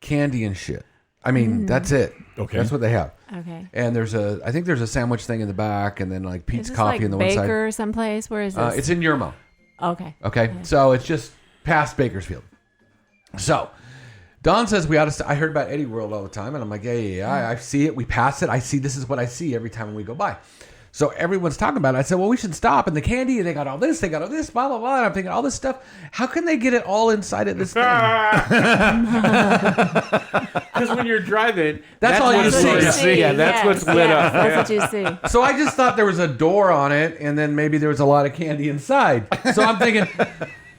Speaker 7: candy and shit. I mean, that's it. Okay, that's what they have.
Speaker 10: Okay.
Speaker 7: And I think there's a sandwich thing in the back, and then like Pete's
Speaker 10: Is this
Speaker 7: Coffee
Speaker 10: like
Speaker 7: in the one side.
Speaker 10: Baker someplace? Where is this?
Speaker 7: It's in Yermo.
Speaker 10: Okay.
Speaker 7: Okay, so it's just past Bakersfield. So Don says we ought to. I heard about Eddie World all the time, and I'm like, yeah. I see it. We pass it. I see. This is what I see every time we go by. So everyone's talking about it. I said, well, we should stop. And the candy, they got all this, blah, blah, blah. And I'm thinking, all this stuff, how can they get it all inside of this thing?
Speaker 9: Because when you're driving,
Speaker 7: that's all you see.
Speaker 9: Yeah, that's what's lit up.
Speaker 10: That's what you see.
Speaker 7: So I just thought there was a door on it, and then maybe there was a lot of candy inside. So I'm thinking,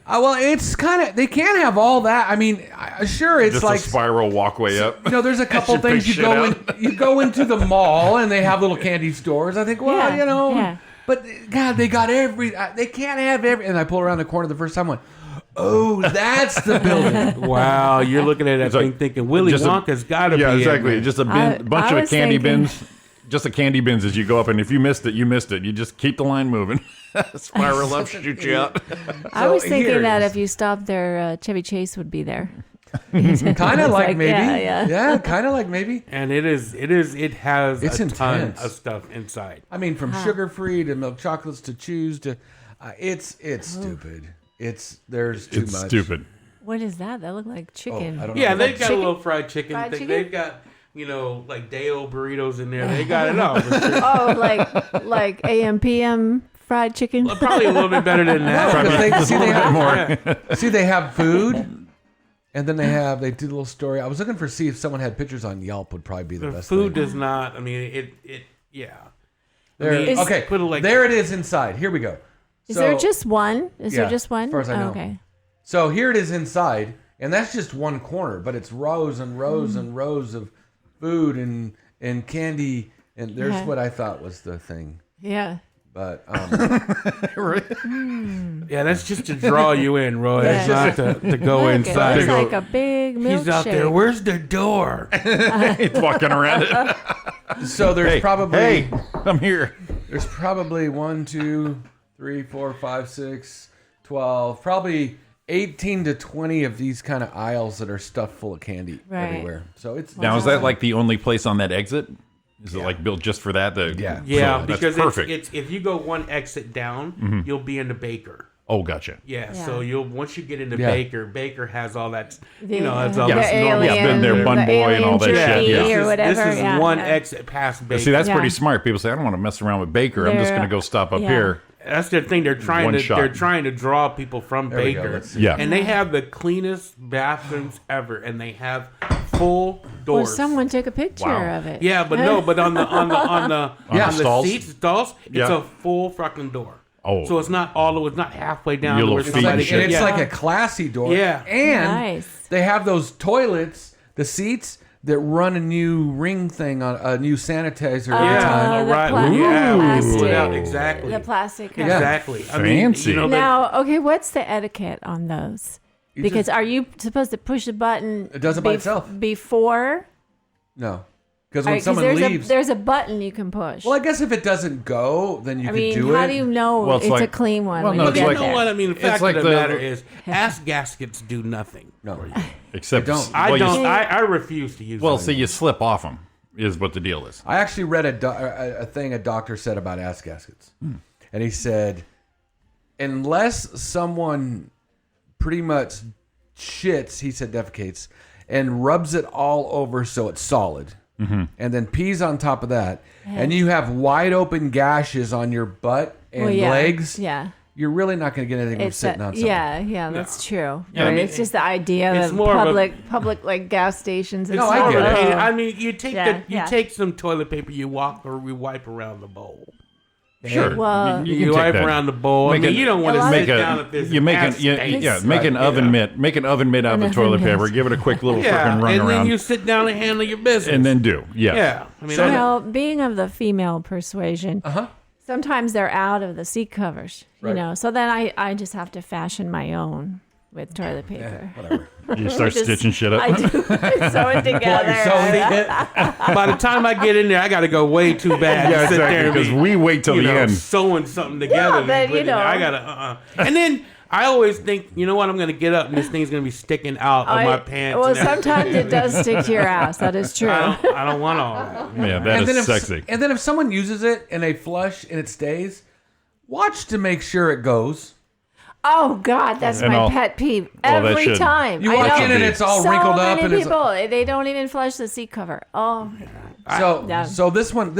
Speaker 7: well, it's kind of, they can't have all that. I mean, sure, it's
Speaker 8: just
Speaker 7: like
Speaker 8: a spiral walkway up.
Speaker 7: You know, there's a couple things you go into the mall, and they have little candy stores. I think, well,
Speaker 10: Yeah.
Speaker 7: But God, they got they can't have every. And I pull around the corner the first time, I went, oh, that's the building.
Speaker 9: Wow, you're looking at that thing thinking Willy Wonka's got to be.
Speaker 8: Yeah, exactly.
Speaker 9: In
Speaker 8: just a bunch of candy bins. Just the candy bins as you go up, and if you missed it, you missed it. You just keep the line moving. Spiral up, shoot you out.
Speaker 10: I was thinking that if you stopped there, Chevy Chase would be there.
Speaker 7: Kind of like maybe.
Speaker 10: Yeah,
Speaker 7: kind of like maybe.
Speaker 9: And it has a ton of stuff inside.
Speaker 7: I mean, from sugar-free to milk chocolates to chews to, it's stupid. There's too much.
Speaker 8: Stupid.
Speaker 10: What is that? That look like chicken.
Speaker 7: I don't know.
Speaker 9: Yeah, they've got a little fried chicken
Speaker 10: Fried
Speaker 9: thing.
Speaker 10: chicken?
Speaker 9: They've got, like Dale burritos in there. They got it all.
Speaker 10: Oh, like AM PM fried chicken.
Speaker 9: Well, probably a little bit better than that.
Speaker 7: They have food. And then they do the little story. I was looking for see if someone had pictures on Yelp would probably be the best
Speaker 9: food
Speaker 7: thing.
Speaker 9: does not. I mean, yeah.
Speaker 7: Okay,
Speaker 9: put it like
Speaker 7: there it is inside. Here we go.
Speaker 10: Is there just one? Is there just one?
Speaker 7: As far as I know.
Speaker 10: Okay.
Speaker 7: So here it is inside, and that's just one corner, but it's rows and rows and rows of food and candy, and there's what I thought was the thing.
Speaker 10: Yeah.
Speaker 7: But
Speaker 9: yeah, that's just to draw you in, Roy. It's not to go inside.
Speaker 10: It's like a big milkshake.
Speaker 9: He's out there. Where's the door?
Speaker 8: He's walking around it.
Speaker 7: So there's probably.
Speaker 8: Hey, I'm here.
Speaker 7: There's probably 1, 2, 3, 4, 5, 6, 12, probably 18 to 20 of these kind of aisles that are stuffed full of candy everywhere. So it's
Speaker 8: now is that like the only place on that exit? Is it like built just for that?
Speaker 9: Yeah,
Speaker 8: so
Speaker 9: because
Speaker 8: perfect.
Speaker 9: It's if you go one exit down, you'll be in the Baker.
Speaker 8: Oh, gotcha.
Speaker 9: Yeah, so once you get into Baker has all that. That's all
Speaker 10: the
Speaker 9: this
Speaker 10: alien,
Speaker 9: normal.
Speaker 8: been there, Bun Boy and all that shit.
Speaker 10: Yeah. Or whatever.
Speaker 9: This is one exit past Baker.
Speaker 8: See, that's pretty smart. People say, I don't want to mess around with Baker. I'm just going to go stop up here.
Speaker 9: That's the thing. They're trying to draw people from Baker. And they have the cleanest bathrooms ever, and they have full doors.
Speaker 10: Well, someone took a picture of it.
Speaker 9: Yeah, but on the seats, stalls, it's a full fucking door.
Speaker 8: Oh,
Speaker 9: so it's not it's not halfway down.
Speaker 8: Your little feet and shit.
Speaker 7: It's like a classy door.
Speaker 9: Yeah,
Speaker 7: and they have those toilets, the seats that run a new ring thing on a new sanitizer every time.
Speaker 9: Right. Exactly.
Speaker 10: The plastic.
Speaker 9: Exactly.
Speaker 8: Fancy.
Speaker 10: Now, okay, what's the etiquette on those? Because are you supposed to push the button?
Speaker 7: It does it by itself.
Speaker 10: Before?
Speaker 7: No. Because when someone leaves...
Speaker 10: There's a button you can push.
Speaker 7: Well, I guess if it doesn't go, then you can do it.
Speaker 10: How do you know it's a clean one when you get there?
Speaker 9: What I mean, the fact of the matter is, ass gaskets do nothing.
Speaker 7: No.
Speaker 8: Except
Speaker 9: I refuse to use them.
Speaker 8: Well, see, you slip off them is what the deal is.
Speaker 7: I actually read a thing a doctor said about ass gaskets. And he said, unless someone pretty much shits, he said defecates, and rubs it all over so it's solid, and then pees on top of that, and you have wide open gashes on your butt and legs, you're really not going to get anything from sitting on something.
Speaker 10: Yeah, that's true.
Speaker 9: Yeah,
Speaker 10: right? It's just the idea
Speaker 9: it's
Speaker 10: of
Speaker 9: more
Speaker 10: public like gas stations. And
Speaker 7: No,
Speaker 10: stuff.
Speaker 7: I get it.
Speaker 9: I mean, you take some toilet paper, you wipe around the bowl.
Speaker 8: Sure.
Speaker 10: Well,
Speaker 9: you wipe around the bowl. You don't want to sit down if there's
Speaker 8: make an oven mitt. Make an oven mitt out of the toilet paper. Give it a quick little freaking run
Speaker 9: and
Speaker 8: around.
Speaker 9: And then you sit down and handle your business.
Speaker 8: And then do.
Speaker 9: Yeah. I mean,
Speaker 10: being of the female persuasion, sometimes they're out of the seat covers, you know. So then I just have to fashion my own with toilet paper.
Speaker 7: Whatever.
Speaker 8: You start stitching shit up.
Speaker 10: I do. I sew it together.
Speaker 9: By the time I get in there, I got to go way too bad.
Speaker 8: Yeah, exactly. Because we wait till the end,
Speaker 9: sewing something together.
Speaker 10: Yeah, but
Speaker 9: I gotta. And then I always think, you know what, I'm going to get up and this thing's going to be sticking out of my pants.
Speaker 10: Well, sometimes it does stick to your ass. That is true.
Speaker 9: I don't want all that.
Speaker 8: Yeah, that is sexy.
Speaker 7: And then if someone uses it and they flush and it stays, watch to make sure it goes.
Speaker 10: Oh God, that's my pet peeve. Every time
Speaker 7: you watch it and it's all wrinkled up.
Speaker 10: So many people, they don't even flush the seat cover. Oh,
Speaker 7: so this one,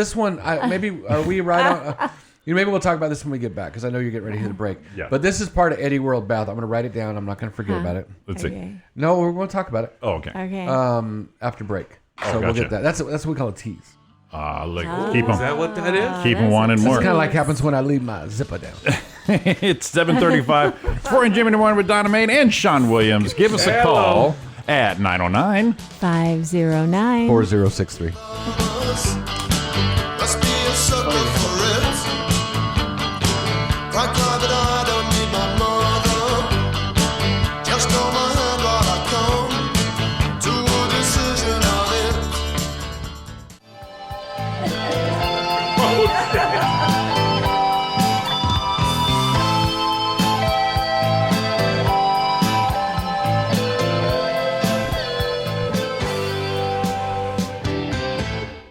Speaker 7: maybe are we right on? Maybe we'll talk about this when we get back because I know you're getting ready to hit a break.
Speaker 8: Yeah.
Speaker 7: But this is part of Eddie World Bath. I'm going to write it down. I'm not going to forget about it.
Speaker 8: Let's see.
Speaker 7: No, we're going to talk about it.
Speaker 8: Oh, okay.
Speaker 10: Okay.
Speaker 7: After break.
Speaker 8: Oh,
Speaker 7: So we'll get that. That's what we call a tease.
Speaker 8: Keep them.
Speaker 9: Is that what that is?
Speaker 8: Keep them wanting more.
Speaker 7: It's kind of like happens when I leave my zipper down.
Speaker 8: It's 7:35. It's Roy and Jimmy in the morning with Donna Main and Sean Williams. Give us a call at 909
Speaker 10: 509
Speaker 7: 4063.
Speaker 11: Must be a sucker for it. Cry, cry, but I don't need my mother. Just hold my hand while I come to a decision on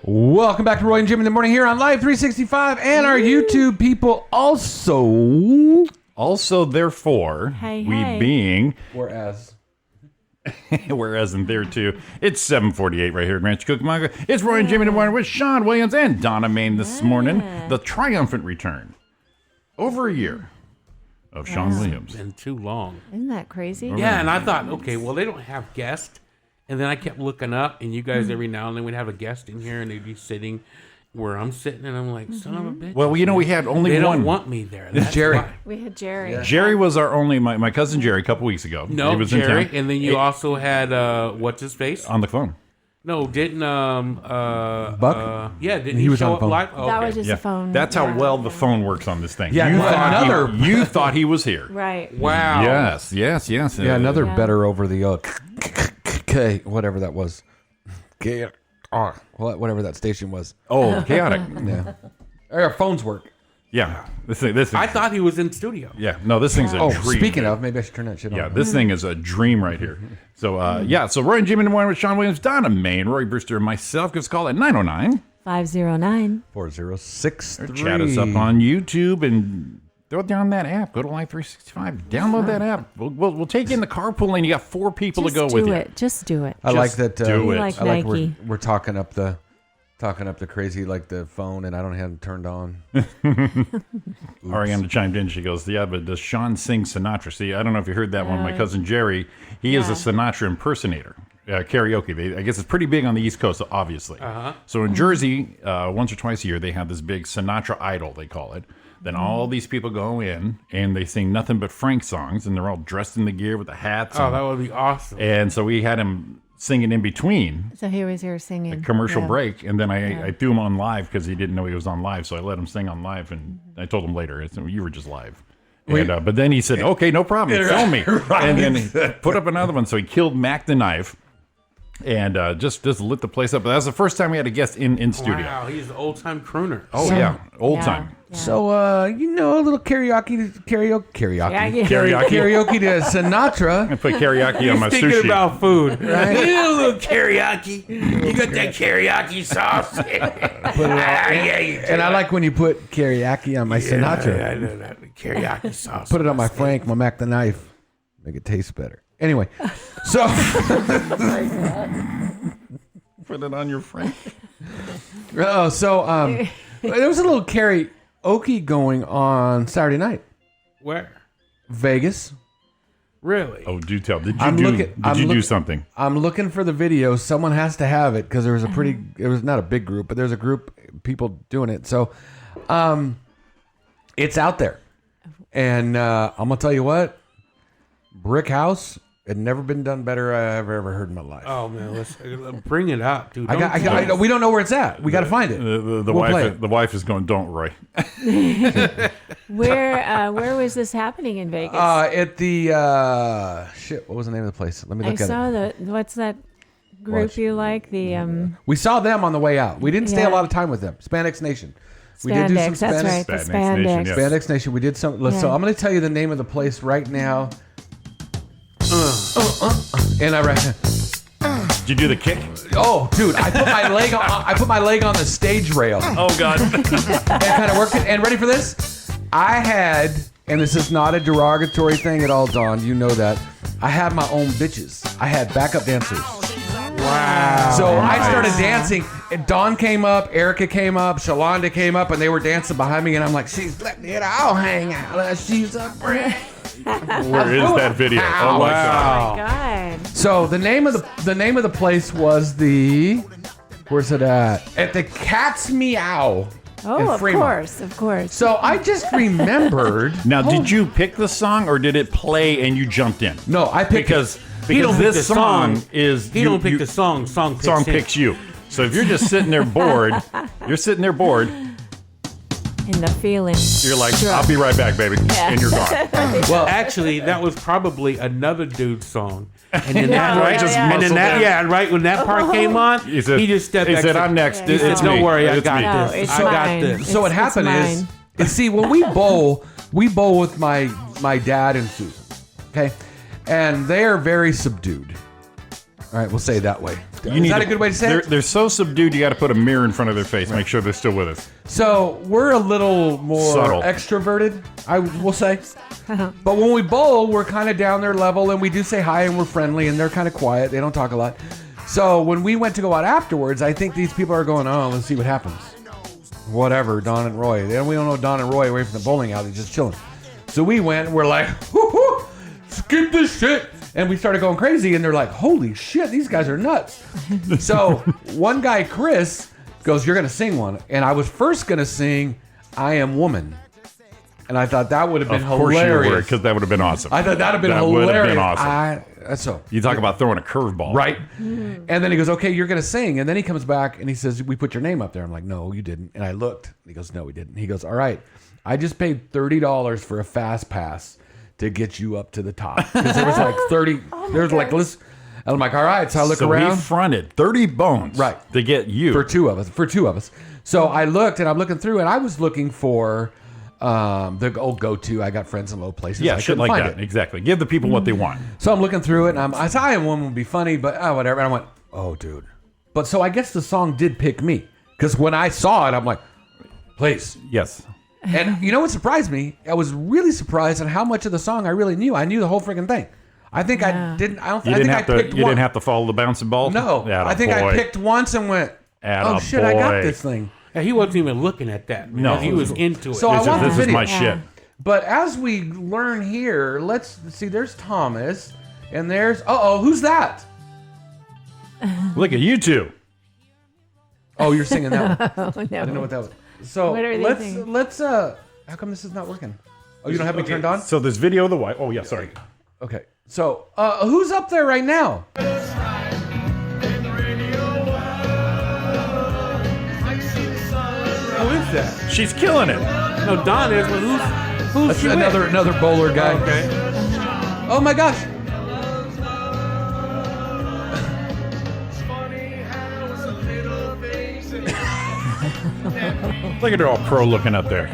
Speaker 7: Welcome back to Roy and Jim in the morning here on Live 365 and our YouTube people also.
Speaker 8: Also, therefore, we being...
Speaker 7: Whereas
Speaker 8: in there, too. It's 7:48 right here at Ranch Cucamonga. It's Roy and Jimmy in the morning with Sean Williams and Donna Main this morning. The triumphant return. Over a year of Sean Williams.
Speaker 9: It's been too long.
Speaker 10: Isn't that crazy?
Speaker 9: Yeah, and I thought, okay, well, they don't have guests. And then I kept looking up, and you guys every now and then would have a guest in here, and they'd be sitting where I'm sitting, and I'm like, son of a bitch.
Speaker 8: Well, you know, we had only
Speaker 9: they
Speaker 8: one.
Speaker 9: They don't want me there. That's
Speaker 7: Jerry.
Speaker 9: why.
Speaker 10: We had Jerry.
Speaker 7: Yeah.
Speaker 8: Jerry was our only, my cousin Jerry, a couple weeks ago.
Speaker 9: No,
Speaker 8: he was
Speaker 9: Jerry,
Speaker 8: in town.
Speaker 9: and then you also had, what's his face?
Speaker 8: On the phone.
Speaker 9: No, didn't,
Speaker 7: Buck?
Speaker 9: yeah, didn't
Speaker 7: He was
Speaker 9: show
Speaker 7: on the
Speaker 9: up
Speaker 7: phone.
Speaker 9: live? Oh,
Speaker 10: That
Speaker 9: okay.
Speaker 10: was just a phone.
Speaker 8: That's how well the phone works on this thing.
Speaker 7: Yeah,
Speaker 8: you thought he was here.
Speaker 10: Right.
Speaker 9: Wow.
Speaker 8: Yes.
Speaker 7: Yeah, another better over the K, whatever that was. Whatever that station was.
Speaker 8: Oh, chaotic.
Speaker 7: Yeah. Our phones work.
Speaker 8: Yeah. This thing.
Speaker 9: I thought he was in studio.
Speaker 8: Yeah. No, this thing's a dream.
Speaker 7: Speaking of, maybe I should turn that shit on.
Speaker 8: Yeah, this thing is a dream right here. So, so Roy and Jimmy in the morning with Sean Williams, Donna Main, Roy Brewster, and myself. Give us a call at 909
Speaker 10: 509
Speaker 7: 4063.
Speaker 8: Chat us up on YouTube and throw down that app. Go to Live 365. Download that app. We'll take you in the carpool lane. You got 4 people to go with you.
Speaker 10: Just do it.
Speaker 7: I like that.
Speaker 8: Do it.
Speaker 10: Like
Speaker 7: I like
Speaker 10: Nike.
Speaker 7: we're talking up the crazy like the phone, and I don't have it turned on.
Speaker 8: Ariana chimed in. She goes, "Yeah, but does Sean sing Sinatra?" See, I don't know if you heard that one. My cousin Jerry, he is a Sinatra impersonator. Karaoke. I guess it's pretty big on the East Coast, obviously. So in Jersey, once or twice a year, they have this big Sinatra Idol, they call it. Then all these people go in and they sing nothing but Frank songs, and they're all dressed in the gear with the hats.
Speaker 9: Oh, that would be awesome.
Speaker 8: And so we had him singing in between
Speaker 10: So he was here singing.
Speaker 8: a commercial break, and then I threw him on live because he didn't know he was on live, so I let him sing on live, and I told him later, I said, you were just live. And, but then he said, okay, no problem, film me. And then he put up another one, so he killed Mac the Knife. And just lit the place up. But that was the first time we had a guest in studio.
Speaker 9: Wow, he's an old-time crooner.
Speaker 8: Oh, yeah. Old time.
Speaker 10: Yeah.
Speaker 7: So, a little karaoke to Sinatra.
Speaker 8: I put karaoke on my
Speaker 9: Thinking
Speaker 8: sushi.
Speaker 9: about food.
Speaker 7: Right?
Speaker 9: Yeah, a little karaoke. You got that karaoke sauce.
Speaker 7: And I like when you put karaoke on my Sinatra.
Speaker 9: I know that karaoke sauce.
Speaker 7: Put it on my Frank, my Mac the Knife. Make it taste better. Anyway, so
Speaker 8: Put it on your Frank.
Speaker 7: there was a little karaoke going on Saturday night.
Speaker 9: Where?
Speaker 7: Vegas.
Speaker 9: Really?
Speaker 8: Oh, do tell. Did you do something?
Speaker 7: I'm looking for the video. Someone has to have it because there was it was not a big group, but there's a group of people doing it. So, it's out there. And I'm going to tell you what, Brick House had never been done better I've ever heard in my life.
Speaker 9: Oh, man, let's bring it up, dude.
Speaker 7: We don't know where it's at. We got to find it.
Speaker 8: The wife is going, don't, Roy.
Speaker 10: Where was this happening in Vegas?
Speaker 7: At the, what was the name of the place? Let me look at it.
Speaker 10: What's that group
Speaker 7: Watch.
Speaker 10: you like? The
Speaker 7: We saw them on the way out. We didn't stay
Speaker 10: Yeah.
Speaker 7: a lot of time with them. Hispanics Nation. We did do some
Speaker 10: Spandex, that's right, the
Speaker 8: Spandex Nation,
Speaker 10: spandex.
Speaker 8: yes.
Speaker 7: Spandex Nation. We did some. So I'm going to tell you the name of the place right now. And I reckon.
Speaker 8: Did you do the kick?
Speaker 7: Oh, dude! I put my leg on the stage rail.
Speaker 8: Oh God!
Speaker 7: And kind of worked it. And ready for this? I had, and this is not a derogatory thing at all, Dawn. You know that. I had my own bitches. I had backup dancers.
Speaker 9: Wow.
Speaker 7: So I started dancing, and Dawn came up, Erica came up, Shalonda came up, and they were dancing behind me, and I'm like, she's letting it all hang out. She's a friend.
Speaker 8: Where is that video? Oh my God!
Speaker 10: God.
Speaker 7: So the name of the place was where's it at? At the Cat's Meow.
Speaker 10: Oh,
Speaker 7: in
Speaker 10: of
Speaker 7: Fremont.
Speaker 10: of course.
Speaker 7: So I just remembered.
Speaker 8: Now, did you pick the song or did it play and you jumped in?
Speaker 7: No, I picked
Speaker 8: because
Speaker 9: He don't pick the
Speaker 8: this song
Speaker 9: song.
Speaker 8: is
Speaker 9: He don't pick the song. Song picks him.
Speaker 8: picks you. So if you're just sitting there bored,
Speaker 10: In the feeling.
Speaker 8: You're like,
Speaker 10: Sure.
Speaker 8: I'll be right back, baby,
Speaker 10: Yeah.
Speaker 8: and you're gone.
Speaker 9: Well, actually, that was probably another dude's song. And then
Speaker 10: Yeah,
Speaker 9: that, right,
Speaker 10: yeah,
Speaker 9: and then
Speaker 8: muscled
Speaker 9: that,
Speaker 8: in.
Speaker 9: yeah, right when that part came on,
Speaker 8: He said,
Speaker 9: he just stepped back.
Speaker 8: said, I'm next.
Speaker 10: Yeah.
Speaker 9: He said,
Speaker 8: It's
Speaker 9: don't
Speaker 8: me.
Speaker 9: worry, I
Speaker 8: It's
Speaker 9: got
Speaker 8: me.
Speaker 10: No,
Speaker 9: this.
Speaker 10: it's
Speaker 9: I got
Speaker 10: mine.
Speaker 9: this.
Speaker 7: So what
Speaker 10: It's
Speaker 7: happened is,
Speaker 10: mine.
Speaker 7: and see, when we bowl with my dad and Susan, okay, and they are very subdued. All right, we'll say it that way. Is that a good way to say it?
Speaker 8: They're so subdued, you got to put a mirror in front of their face, make sure they're still with us.
Speaker 7: So we're a little more
Speaker 8: Subtle.
Speaker 7: extroverted, I will say. But when we bowl, we're kind of down their level, and we do say hi, and we're friendly, and they're kind of quiet. They don't talk a lot. So when we went to go out afterwards, I think these people are going, oh, let's see what happens. Whatever, Don and Roy. We don't know Don and Roy away from the bowling alley, just chilling. So we went, and we're like, whoo, skip this shit. And we started going crazy, and they're like, holy shit, these guys are nuts. So one guy, Chris, goes, you're going to sing one. And I was first going to sing I Am Woman. And I thought that would have been
Speaker 8: Of course
Speaker 7: hilarious.
Speaker 8: you were, because that would have been awesome.
Speaker 7: I thought that would have been
Speaker 8: That
Speaker 7: hilarious.
Speaker 8: would have been awesome.
Speaker 7: So
Speaker 8: You talk about throwing a curveball.
Speaker 7: right. And then he goes, okay, you're going to sing. And then he comes back and he says, we put your name up there. I'm like, no, you didn't. And I looked. And he goes, no, we didn't. He goes, all right, I just paid $30 for a fast pass to get you up to the top. Because there was like 30. There's like, listen. And I'm like, all right. So I look
Speaker 8: So
Speaker 7: around.
Speaker 8: he fronted 30 bones
Speaker 7: Right.
Speaker 8: to get you.
Speaker 7: For two of us. So I looked, and I'm looking through, and I was looking for the old go-to. I got friends in low places.
Speaker 8: yeah,
Speaker 7: I
Speaker 8: shit
Speaker 7: couldn't
Speaker 8: like
Speaker 7: find
Speaker 8: that.
Speaker 7: it.
Speaker 8: Exactly. Give the people what they want.
Speaker 7: So I'm looking through it, and I said, I Am Woman would be funny, but whatever. And I went, oh, dude. But so I guess the song did pick me. Because when I saw it, I'm like, please.
Speaker 8: Yes.
Speaker 7: And you know what surprised me? I was really surprised at how much of the song I really knew. I knew the whole freaking thing. I think I didn't. I don't.
Speaker 8: You
Speaker 7: I
Speaker 8: didn't
Speaker 7: think
Speaker 8: have
Speaker 7: I
Speaker 8: to.
Speaker 7: picked
Speaker 8: You
Speaker 7: one.
Speaker 8: didn't have to follow the bouncing ball.
Speaker 7: No,
Speaker 8: Atta
Speaker 7: I think I
Speaker 8: boy.
Speaker 7: picked once and went,
Speaker 8: Atta
Speaker 7: oh shit, I got
Speaker 8: boy.
Speaker 7: this thing.
Speaker 9: Yeah, he wasn't even looking at that. Man.
Speaker 8: No.
Speaker 9: He was into it.
Speaker 7: So I want the
Speaker 8: This is
Speaker 7: video.
Speaker 8: my shit.
Speaker 7: But as we learn here, let's see. There's Thomas, and there's who's that?
Speaker 8: Look at you two.
Speaker 7: Oh, you're singing that one.
Speaker 10: Oh, no.
Speaker 7: I didn't know what that was. So
Speaker 10: What are they singing?
Speaker 7: let's how come this is not working? Oh, you don't have me turned on?
Speaker 8: So this video of the wife. Oh yeah, sorry.
Speaker 7: Okay. So who's up there right now?
Speaker 9: Who is that?
Speaker 8: She's killing it.
Speaker 9: No, Don is, but who's
Speaker 7: That's
Speaker 9: she with?
Speaker 7: another bowler guy.
Speaker 9: Okay.
Speaker 7: Oh my gosh.
Speaker 8: Look at her all pro looking up there.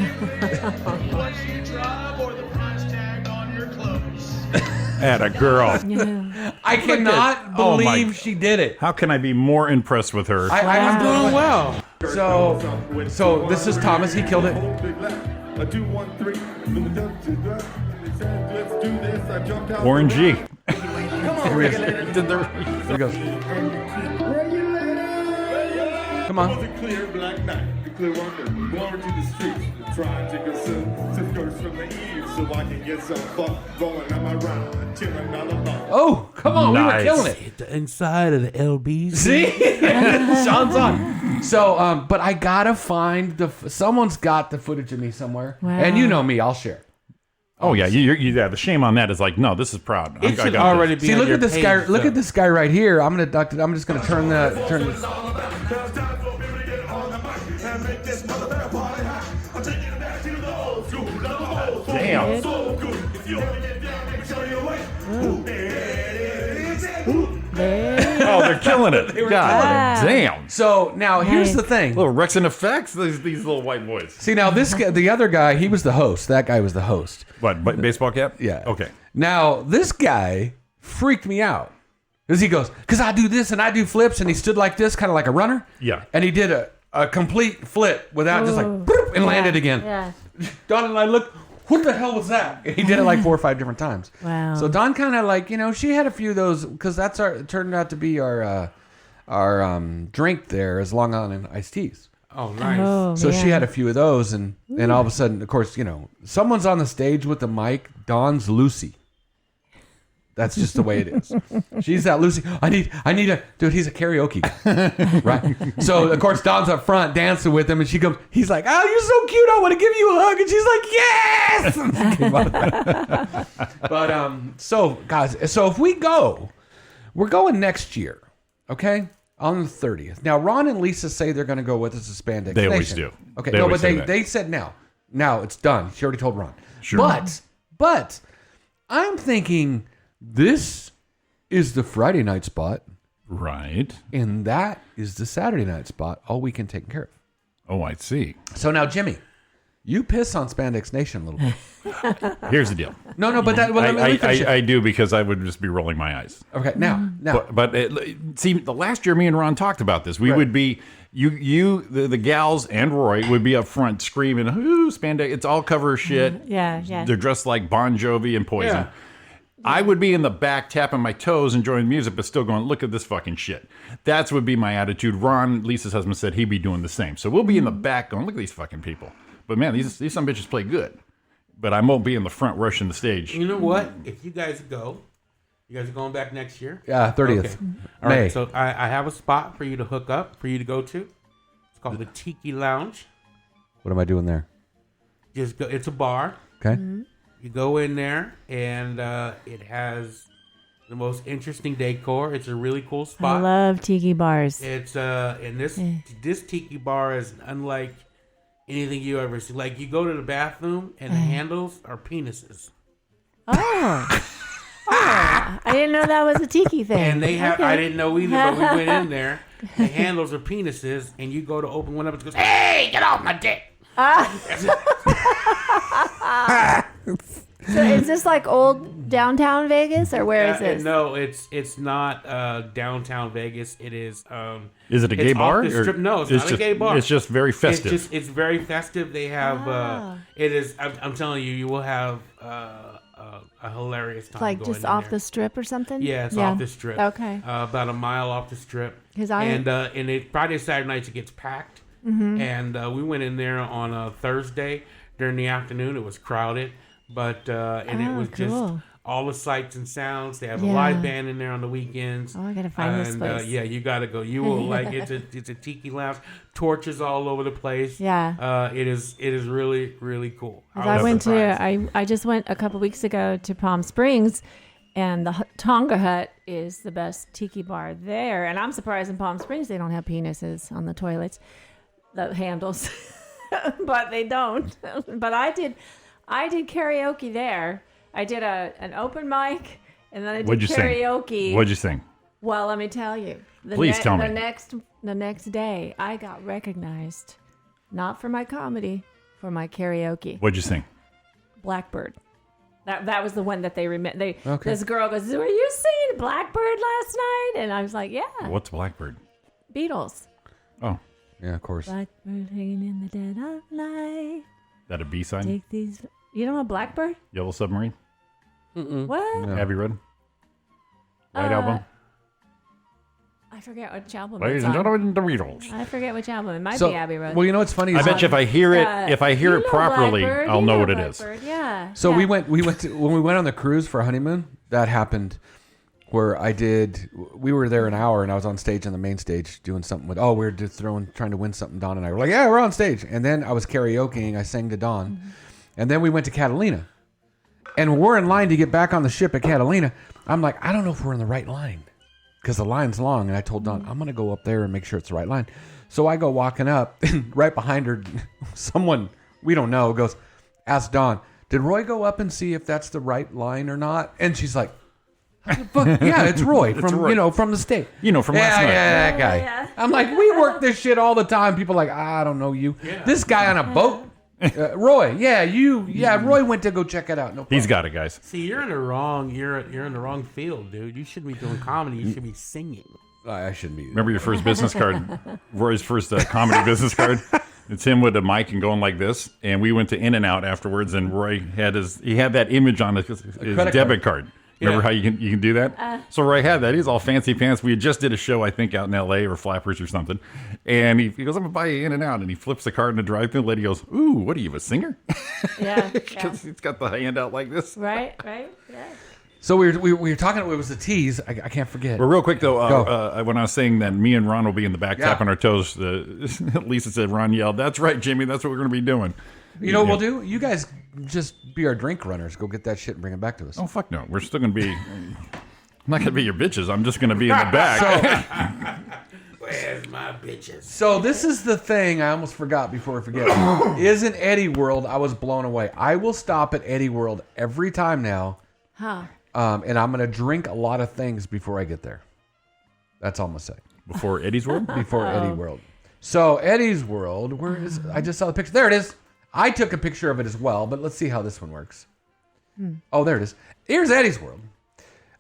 Speaker 8: Atta girl.
Speaker 7: I cannot
Speaker 8: Oh my-
Speaker 7: believe she did it.
Speaker 8: How can I be more impressed with her?
Speaker 7: I'm
Speaker 9: Doing well.
Speaker 7: So this is Thomas. He killed it.
Speaker 8: Warren G.
Speaker 7: Here he is. Here he goes. Come on.
Speaker 11: Clear black night, the clear one, going to the streets, trying to get some skirts from the eve so I can get some fuck going on my round, chilling all alone.
Speaker 7: Oh, come on. We were
Speaker 8: Nice.
Speaker 7: killing it.
Speaker 9: Hit the inside of the LBs.
Speaker 7: See? Sean's on. So, but I gotta find someone's got the footage of me somewhere.
Speaker 10: Wow.
Speaker 7: And you know me, I'll share.
Speaker 8: Oh yeah, yeah. The shame on that is like, no, this is proud.
Speaker 9: It
Speaker 8: I
Speaker 9: should
Speaker 8: got
Speaker 9: already
Speaker 8: this.
Speaker 9: be
Speaker 7: See,
Speaker 9: on
Speaker 7: look
Speaker 9: your
Speaker 7: at this
Speaker 9: page,
Speaker 7: guy. Look
Speaker 9: though.
Speaker 7: at this guy right here. I'm just gonna turn this.
Speaker 8: Damn. Oh, killing it. God damn.
Speaker 7: So now here's the thing.
Speaker 8: Little Rex and Effects, these little white boys.
Speaker 7: See, now this guy, the other guy, he was the host. That guy was the host.
Speaker 8: What, baseball cap?
Speaker 7: Yeah.
Speaker 8: Okay.
Speaker 7: Now, this guy freaked me out. Because he goes, because I do this and I do flips, and he stood like this, kind of like a runner.
Speaker 8: Yeah.
Speaker 7: And he did a complete flip without just like, boop, and landed again.
Speaker 10: Yeah.
Speaker 7: Don and I looked, what the hell was that? And he did it like 4 or 5 different times.
Speaker 10: Wow.
Speaker 7: So Don kind of like, she had a few of those, because that's it turned out to be our drink there is Long Island iced teas.
Speaker 9: Oh, nice.
Speaker 10: Oh,
Speaker 7: So
Speaker 10: man.
Speaker 7: she had a few of those, and all of a sudden, of course, someone's on the stage with the mic. Dawn's Lucy. That's just the way it is. She's that Lucy. I need a dude. He's a karaoke guy, right? So of course Dawn's up front dancing with him, and she comes. He's like, "Oh, you're so cute. I want to give you a hug." And she's like, "Yes." But so guys, so if we go, we're going next year, okay? On the 30th. Now, Ron and Lisa say they're going to go with us to Spandex
Speaker 8: They always
Speaker 7: Nation.
Speaker 8: do.
Speaker 7: Okay,
Speaker 8: They
Speaker 7: no,
Speaker 8: always
Speaker 7: but
Speaker 8: say that.
Speaker 7: they said now. Now it's done. She already told Ron.
Speaker 8: Sure.
Speaker 7: But I'm thinking this is the Friday night spot,
Speaker 8: Right.
Speaker 7: and that is the Saturday night spot. All weekend taken care of.
Speaker 8: Oh, I see.
Speaker 7: So now, Jimmy, you piss on Spandex Nation a little bit.
Speaker 8: Here's the deal.
Speaker 7: No, but that. Well, let me finish it.
Speaker 8: I do, because I would just be rolling my eyes.
Speaker 7: Okay, now.
Speaker 8: But see, the last year me and Ron talked about this. We would be the gals and Roy would be up front screaming, "Ooh, Spandex! It's all cover shit."
Speaker 10: Yeah.
Speaker 8: They're dressed like Bon Jovi and Poison.
Speaker 9: Yeah.
Speaker 8: I would be in the back tapping my toes, enjoying the music, but still going, "Look at this fucking shit." That would be my attitude. Ron, Lisa's husband, said he'd be doing the same. So we'll be in the back going, "Look at these fucking people." But man, these some bitches play good. But I won't be in the front rushing the stage.
Speaker 9: You know what? If you guys go, you guys are going back next year?
Speaker 7: Yeah, 30th.
Speaker 9: Okay. All
Speaker 7: May.
Speaker 9: right, so I have a spot for you to hook up, for you to go to. It's called the Tiki Lounge.
Speaker 7: What am I doing there?
Speaker 9: Just go. It's a bar.
Speaker 7: Okay.
Speaker 9: You go in there, and it has the most interesting decor. It's a really cool
Speaker 10: I
Speaker 9: spot.
Speaker 10: love tiki bars.
Speaker 9: It's and this tiki bar is unlike anything you ever see. Like, you go to the bathroom, and the handles are penises.
Speaker 10: Oh. I didn't know that was a tiki thing.
Speaker 9: And they have,
Speaker 10: Okay.
Speaker 9: I didn't know either, but we went in there. The handles are penises, and you go to open one up, and it goes, "Hey, get off my dick!"
Speaker 10: So is this like old downtown Vegas, or where is this?
Speaker 9: No, it's not downtown Vegas. It is.
Speaker 8: Is it a gay
Speaker 9: it's
Speaker 8: bar?
Speaker 9: off the strip. No, it's not
Speaker 8: just,
Speaker 9: a gay bar.
Speaker 8: It's just very festive.
Speaker 9: It's very festive. They have. It is. I'm telling you, you will have a hilarious time.
Speaker 10: Like
Speaker 9: going
Speaker 10: just
Speaker 9: in
Speaker 10: off
Speaker 9: there.
Speaker 10: the strip or something?
Speaker 9: Yeah, it's off the strip.
Speaker 10: Okay.
Speaker 9: About a mile off the strip.
Speaker 10: And
Speaker 9: Friday, Saturday nights it gets packed. And we went in there on a Thursday during the afternoon. It was crowded, but it was just all the sights and sounds. They have a live band in there on the weekends.
Speaker 10: Oh, I gotta find this place.
Speaker 9: Yeah, you gotta go. You will like it's a tiki lounge, torches all over the place.
Speaker 10: Yeah.
Speaker 9: It is really really cool.
Speaker 10: I just went a couple weeks ago to Palm Springs, and the Tonga Hut is the best tiki bar there. And I'm surprised in Palm Springs they don't have penises on the toilets, the handles, but they don't. But I did karaoke there. I did an open mic, and then I did karaoke.
Speaker 8: What'd you sing?
Speaker 10: Well, let me tell you.
Speaker 8: Please tell me.
Speaker 10: The next day, I got recognized, not for my comedy, for my karaoke.
Speaker 8: What'd you sing?
Speaker 10: Blackbird. That was the one that they remember.
Speaker 7: Okay.
Speaker 10: This girl goes, "Were you singing Blackbird last night?" And I was like, "Yeah."
Speaker 8: What's Blackbird?
Speaker 10: Beatles.
Speaker 8: Oh,
Speaker 7: yeah, of course.
Speaker 10: Blackbird hanging in the dead of night.
Speaker 8: That a B-side?
Speaker 10: Take these. You don't know Blackbird?
Speaker 8: Yellow Submarine?
Speaker 10: What?
Speaker 7: No.
Speaker 8: Abbey Road? White Album?
Speaker 10: I forget which album.
Speaker 8: Ladies
Speaker 10: it's
Speaker 8: and
Speaker 10: on.
Speaker 8: gentlemen, the Beatles.
Speaker 10: I forget which album. It might be Abbey Road.
Speaker 7: Well, you know what's funny?
Speaker 8: I bet you if I hear it,
Speaker 10: You know
Speaker 8: properly,
Speaker 10: Blackbird.
Speaker 8: I'll
Speaker 10: You
Speaker 8: know what it
Speaker 10: Blackbird.
Speaker 8: is.
Speaker 10: Yeah.
Speaker 7: So
Speaker 10: yeah.
Speaker 7: we went to, when we went on the cruise for honeymoon, that happened where we were there an hour, and I was on stage on the main stage doing something with, we were just trying to win something. Dawn and I were like, yeah, we're on stage. And then I was karaokeing, I sang to Dawn. And then we went to Catalina. And we're in line to get back on the ship at Catalina. I'm like, I don't know if we're in the right line, because the line's long. And I told Dawn, I'm going to go up there and make sure it's the right line. So I go walking up, and right behind her, someone we don't know goes, ask Dawn, did Roy go up and see if that's the right line or not? And she's like, Yeah, it's Roy from
Speaker 8: Roy.
Speaker 7: from the state.
Speaker 8: From last night.
Speaker 7: Yeah, that guy.
Speaker 10: Yeah.
Speaker 7: I'm like, we work this shit all the time. People are like, I don't know you. This guy on a boat, Roy. Roy went to go check it out. No problem.
Speaker 8: He's got it, guys.
Speaker 9: See, you're in the wrong field, dude. You shouldn't be doing comedy. You should be singing.
Speaker 7: I shouldn't be.
Speaker 8: Remember your first business card? Roy's first comedy business card? It's him with a mic and going like this. And we went to In-N-Out afterwards, and Roy had that image on his debit card. Remember how you can do that? So Roy had that. He's all fancy pants. We just did a show, I think, out in L.A. or Flappers or something. And he goes, I'm going to buy you In-N-Out. And he flips the card in the drive-thru. The lady goes, ooh, what are you, a singer?
Speaker 10: Yeah.
Speaker 8: Because he's got the hand out like this.
Speaker 10: Right. Yeah.
Speaker 7: So we were talking. It was the tease. I can't forget.
Speaker 8: Well, real quick though, when I was saying that me and Ron will be in the back tapping our toes, Lisa said, Ron yelled, "That's right, Jimmy. That's what we're going to be doing."
Speaker 7: You know what we'll do? You guys just be our drink runners. Go get that shit and bring it back to us.
Speaker 8: Oh fuck no, we're still going to be. I'm not going to be your bitches. I'm just going to be in the back.
Speaker 9: Where's my bitches?
Speaker 7: So this is the thing I almost forgot before I forget. Is in Eddie World. I was blown away. I will stop at Eddie World every time now.
Speaker 10: Huh.
Speaker 7: And I'm going to drink a lot of things before I get there. That's all I'm going to say.
Speaker 8: Before Eddie's World?
Speaker 7: Before Eddie World. So Eddie's World, where is it? I just saw the picture. There it is. I took a picture of it as well, but let's see how this one works. Oh, there it is. Here's Eddie's World.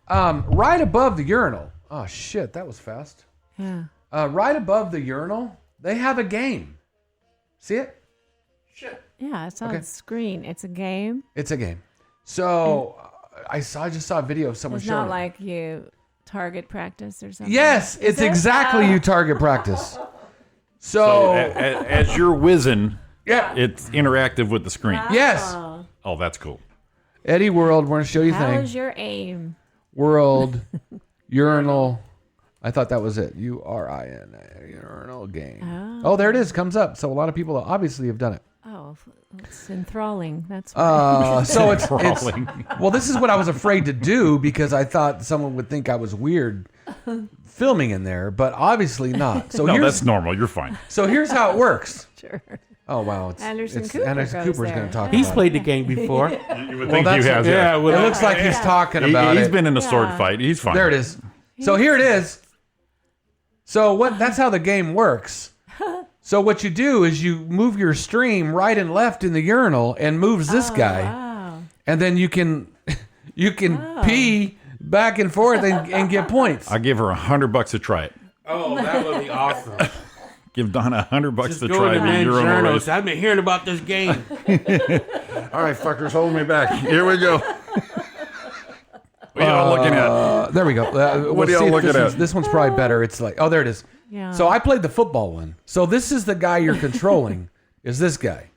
Speaker 7: Right above the urinal. Oh, shit. That was fast.
Speaker 10: Yeah.
Speaker 7: Right above the urinal, they have a game. See it? Shit.
Speaker 10: Yeah, it's on the screen. It's a game.
Speaker 7: It's a game. So I just saw a video of someone
Speaker 10: It's
Speaker 7: showing
Speaker 10: not
Speaker 7: it.
Speaker 10: like you target practice or something.
Speaker 7: Yes,
Speaker 10: Is
Speaker 7: it's
Speaker 10: it?
Speaker 7: exactly you target practice.
Speaker 8: So as you're whizzing,
Speaker 7: yeah,
Speaker 8: it's interactive with the screen.
Speaker 7: Yes.
Speaker 8: Oh, that's cool.
Speaker 7: Eddie World, we're going to show you things.
Speaker 10: How's your aim?
Speaker 7: World, urinal. I thought that was it. URIN, urinal game. Oh, there it is. Comes up. So a lot of people obviously have done it.
Speaker 10: Oh, it's enthralling. That's
Speaker 7: so it's well, this is what I was afraid to do because I thought someone would think I was weird filming in there, but obviously not. So
Speaker 8: no, that's normal. You're fine.
Speaker 7: So here's how it works.
Speaker 10: Sure.
Speaker 7: Oh wow,
Speaker 10: Anderson
Speaker 7: Cooper's going to talk.
Speaker 9: He's
Speaker 7: about
Speaker 9: played the game before.
Speaker 8: You would think you have.
Speaker 9: Yeah,
Speaker 7: it looks like he's talking about it.
Speaker 8: He's been in a sword fight. He's fine.
Speaker 7: There it is. So here it is. So that's how the game works. So what you do is you move your stream right and left in the urinal and moves this guy.
Speaker 10: Wow.
Speaker 7: And then you can pee back and forth and get points.
Speaker 8: I'll give her $100 to try it.
Speaker 9: Oh, that would be awesome.
Speaker 8: Give Donna $100
Speaker 9: Just
Speaker 8: to
Speaker 9: go
Speaker 8: try
Speaker 9: to
Speaker 8: the
Speaker 9: men's
Speaker 8: urinal
Speaker 9: journals.
Speaker 8: race.
Speaker 9: I've been hearing about this game.
Speaker 8: All right, fuckers, hold me back. Here we go. What are y'all looking at?
Speaker 7: There we go.
Speaker 8: What are y'all looking at?
Speaker 7: This one's probably better. It's like, oh, there it is.
Speaker 10: Yeah.
Speaker 7: So I played the football one. So this is the guy you're controlling. Is this guy?